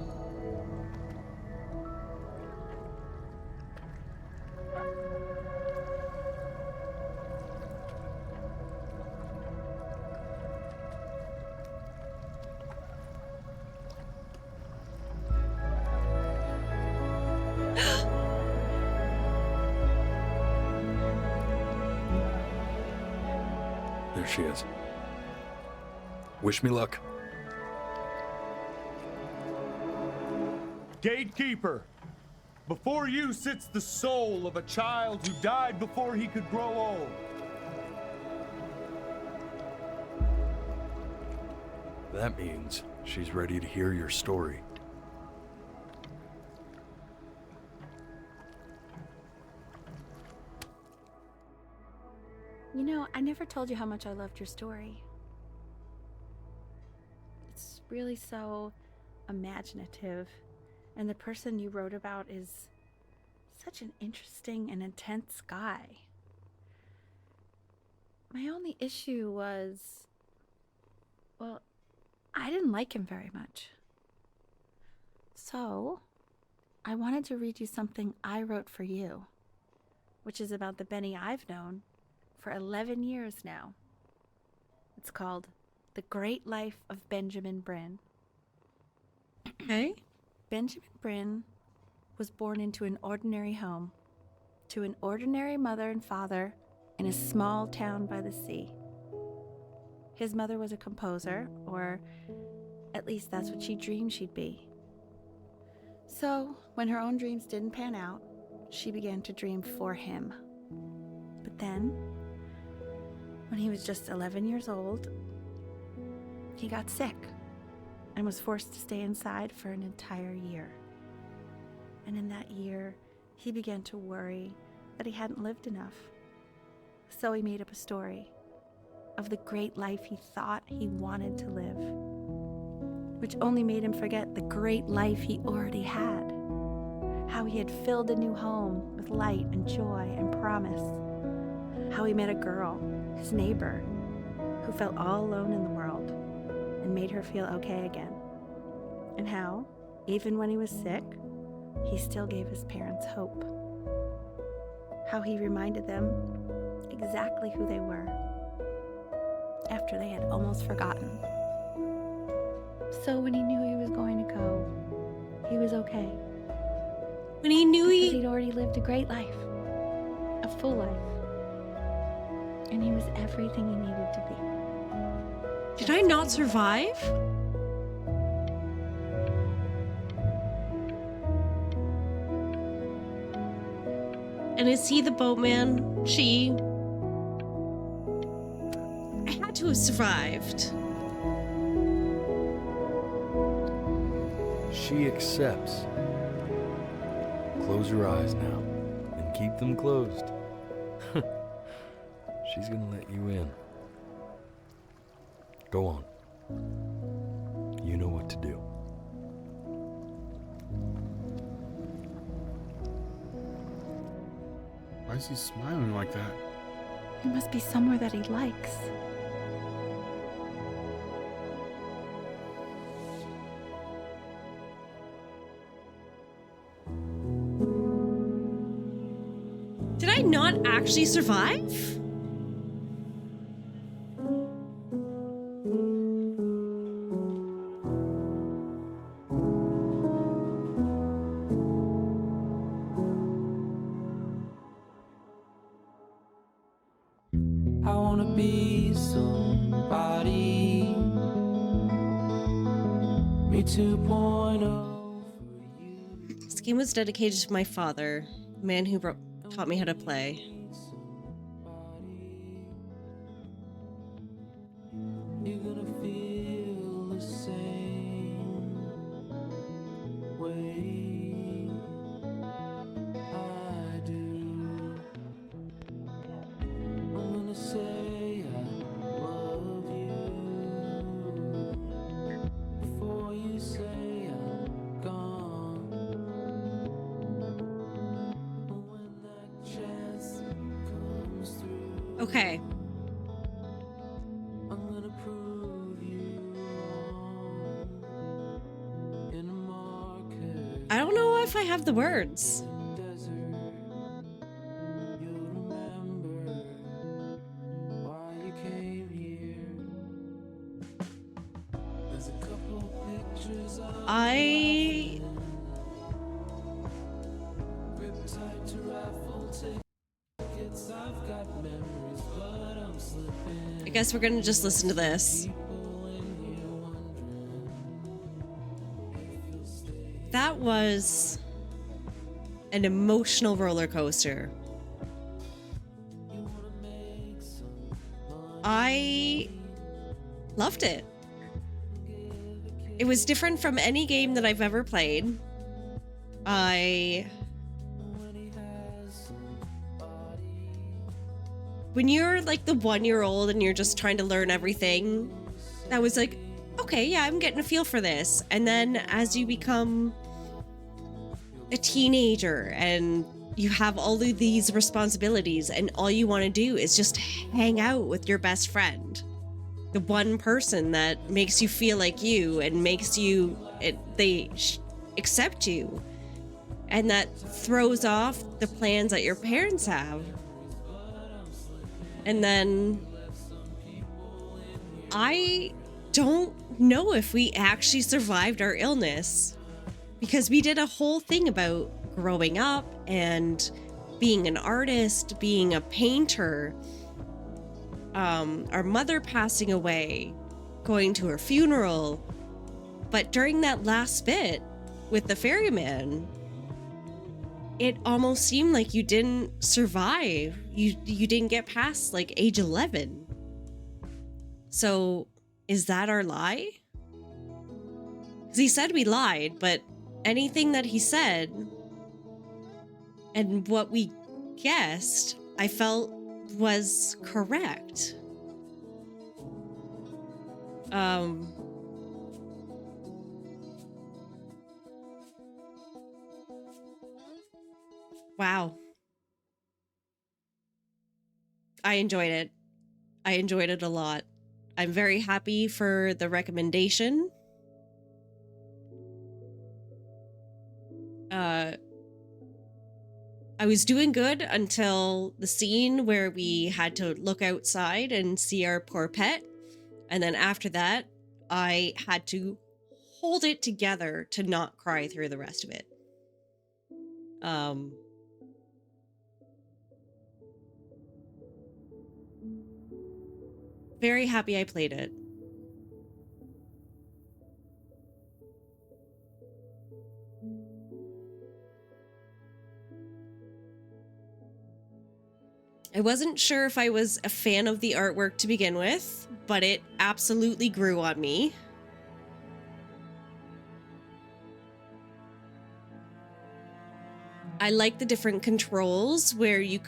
There she is. Wish me luck. Gatekeeper, before you sits the soul of a child who died before he could grow old. That means she's ready to hear your story. You know, I never told you how much I loved your story. It's really so imaginative. And the person you wrote about is such an interesting and intense guy. My only issue was, well, I didn't like him very much. So, I wanted to read you something I wrote for you, which is about the Benny I've known for 11 years now. It's called The Great Life of Benjamin Bryn. Okay. Benjamin Bryn was born into an ordinary home, to an ordinary mother and father in a small town by the sea. His mother was a composer, or at least that's what she dreamed she'd be. So, when her own dreams didn't pan out, she began to dream for him. But then, when he was just 11 years old, he got sick and was forced to stay inside for an entire year. And in that year, he began to worry that he hadn't lived enough. So he made up a story of the great life he thought he wanted to live, which only made him forget the great life he already had. How he had filled a new home with light and joy and promise. How he met a girl, his neighbor, who felt all alone in the world and made her feel okay again. And how, even when he was sick, he still gave his parents hope. How he reminded them exactly who they were after they had almost forgotten. So when he knew he was going to go, he was okay. When he knew he'd already lived a great life, a full life, and he was everything he needed to be. Did I not survive? And is he the boatman? She? I had to have survived. She accepts. Close your eyes now, and keep them closed. She's gonna let you in. Go on. You know what to do. Why is he smiling like that? It must be somewhere that he likes. Did I not actually survive? I wanna be somebody. Me 2.0. This game was dedicated to my father, the man who taught me how to play. You're gonna feel the same way I do. I'm gonna say I love you before you say I'm gone. When that chance comes through, Okay. I'm gonna prove you wrong in a marker. I don't know if I have the words. Why you came here? There's a couple pictures of I grip tight to raffle tickets. I've got memories, but I'm slipping. I guess we're gonna just listen to this. That was an emotional roller coaster. I loved it. It was different from any game that I've ever played. When you're like the 1-year-old and you're just trying to learn everything, that was like, okay, yeah, I'm getting a feel for this. And then as you become a teenager and you have all of these responsibilities and all you want to do is just hang out with your best friend, the one person that makes you feel like you and makes you, accept you, and that throws off the plans that your parents have. And then I don't know if we actually survived our illness, because we did a whole thing about growing up and being an artist, being a painter. our mother passing away, going to her funeral. But during that last bit with the ferryman, it almost seemed like you didn't survive. You didn't get past like age 11. So is that our lie? Because he said we lied, but anything that he said and what we guessed, I felt was correct. Wow. I enjoyed it. I enjoyed it a lot. I'm very happy for the recommendation. I was doing good until the scene where we had to look outside and see our poor pet. And then after that, I had to hold it together to not cry through the rest of it. Very happy I played it. I wasn't sure if I was a fan of the artwork to begin with, but it absolutely grew on me. I like the different controls where you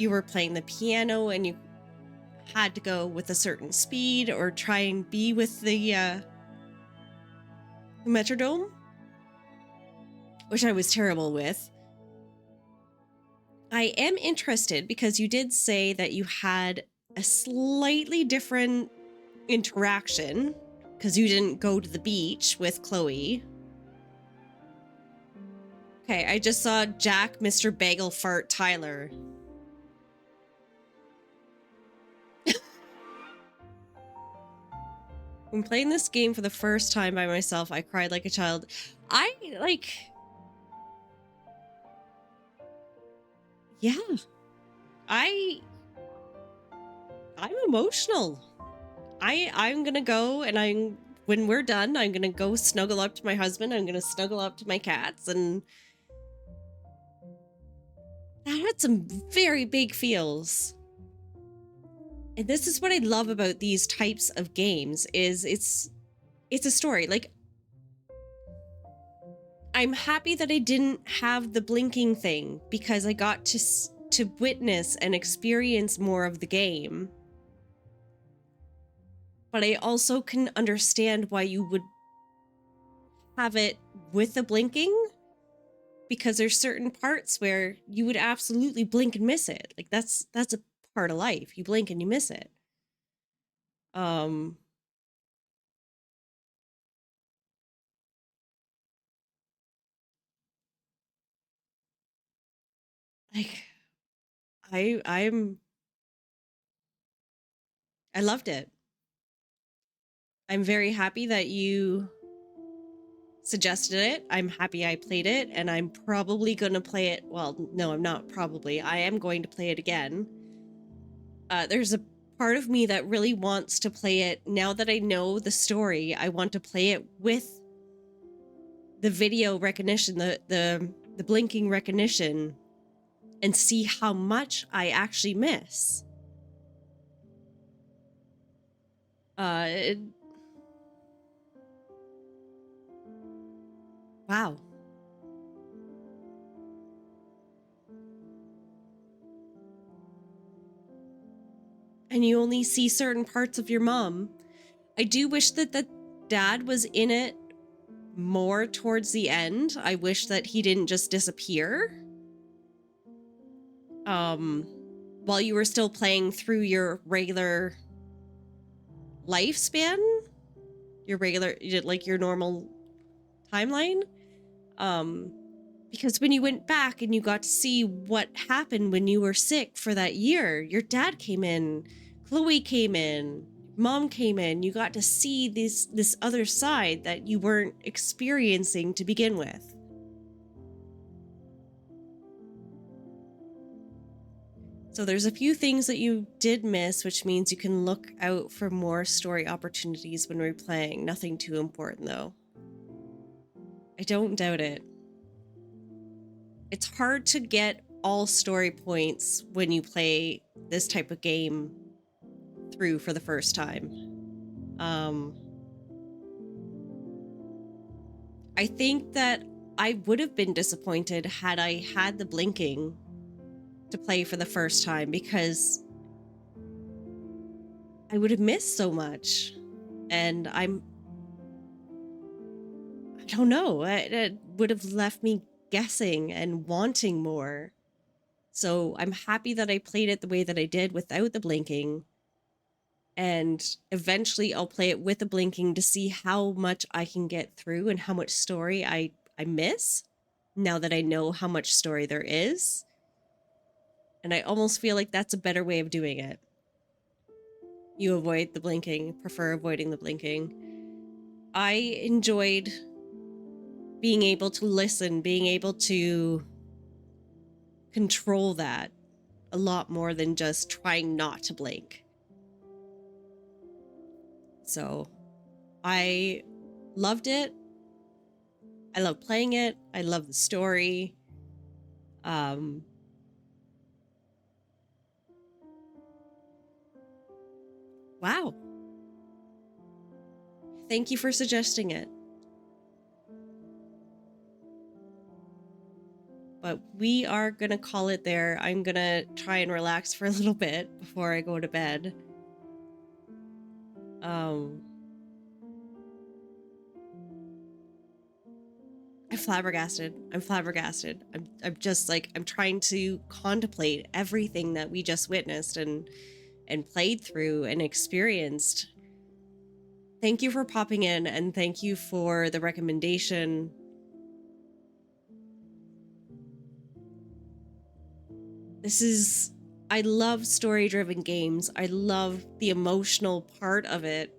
were playing the piano and you had to go with a certain speed or try and be with the metronome, which I was terrible with. I am interested because you did say that you had a slightly different interaction because you didn't go to the beach with Chloe. Okay, I just saw Jack, Mr. Bagel Fart Tyler. When playing this game for the first time by myself, I cried like a child. Yeah. I'm emotional. I'm gonna go and when we're done, I'm gonna go snuggle up to my husband. I'm gonna snuggle up to my cats, and that had some very big feels. And this is what I love about these types of games is it's a story. Like, I'm happy that I didn't have the blinking thing because I got to witness and experience more of the game. But I also can understand why you would have it with the blinking, because there's certain parts where you would absolutely blink and miss it. Like that's a part of life. You blink and you miss it. Like I loved it. I'm very happy that you suggested it. I'm happy I played it, and I'm probably going to play it. Well, no, I'm not probably. I am going to play it again. There's a part of me that really wants to play it now that I know the story. I want to play it with the video recognition, the blinking recognition, and see how much I actually miss. Wow. And you only see certain parts of your mom. I do wish that the dad was in it more towards the end. I wish that he didn't just disappear. While you were still playing through your regular lifespan, your normal timeline. Because when you went back and you got to see what happened when you were sick for that year, your dad came in, Chloe came in, mom came in, you got to see this other side that you weren't experiencing to begin with. So there's a few things that you did miss, which means you can look out for more story opportunities when replaying. Nothing too important, though. I don't doubt it. It's hard to get all story points when you play this type of game through for the first time. I think that I would have been disappointed had I had the blinking to play for the first time, because I would have missed so much. And I don't know, it would have left me guessing and wanting more. So I'm happy that I played it the way that I did without the blinking. And eventually I'll play it with the blinking to see how much I can get through and how much story I miss now that I know how much story there is. And I almost feel like that's a better way of doing it. You avoid the blinking, prefer avoiding the blinking. I enjoyed being able to listen, being able to control that a lot more than just trying not to blink. So I loved it. I love playing it. I love the story. Wow. Thank you for suggesting it. But we are going to call it there. I'm going to try and relax for a little bit before I go to bed. I'm flabbergasted. I'm just like, I'm trying to contemplate everything that we just witnessed and played through and experienced. Thank you for popping in, and thank you for the recommendation. I love story-driven games. I love the emotional part of it.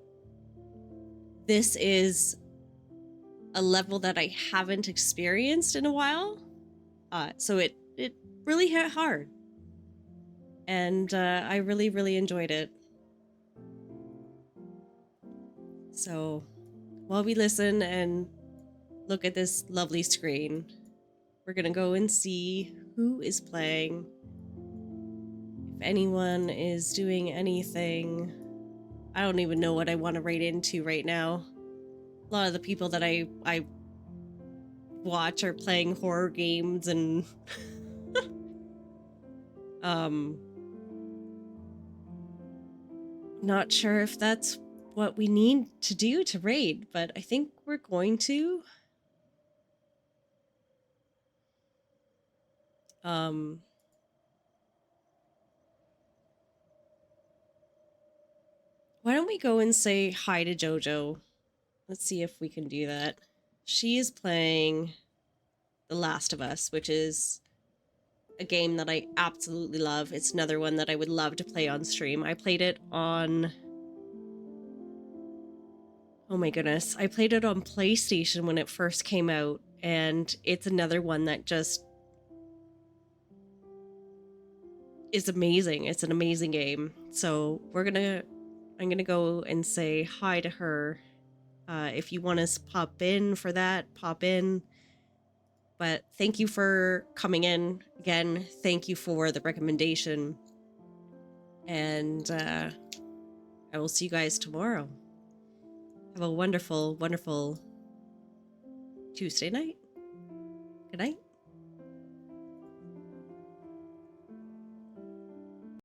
This is a level that I haven't experienced in a while. So it really hit hard. And I really, really enjoyed it. So while we listen and look at this lovely screen, we're gonna go and see who is playing. If anyone is doing anything. I don't even know what I want to rate into right now. A lot of the people that I watch are playing horror games and not sure if that's what we need to do to raid, but I think we're going to. Why don't we go and say hi to Jojo? Let's see if we can do that. She is playing The Last of Us, which is a game that I absolutely love. It's another one that I would love to play on stream. I played it on... Oh my goodness. I played it on PlayStation when it first came out, and it's another one that just is amazing. It's an amazing game. So I'm gonna go and say hi to her. If you want to pop in for that, pop in. But thank you for coming in. Again, thank you for the recommendation. And I will see you guys tomorrow. Have a wonderful, wonderful Tuesday night. Good night.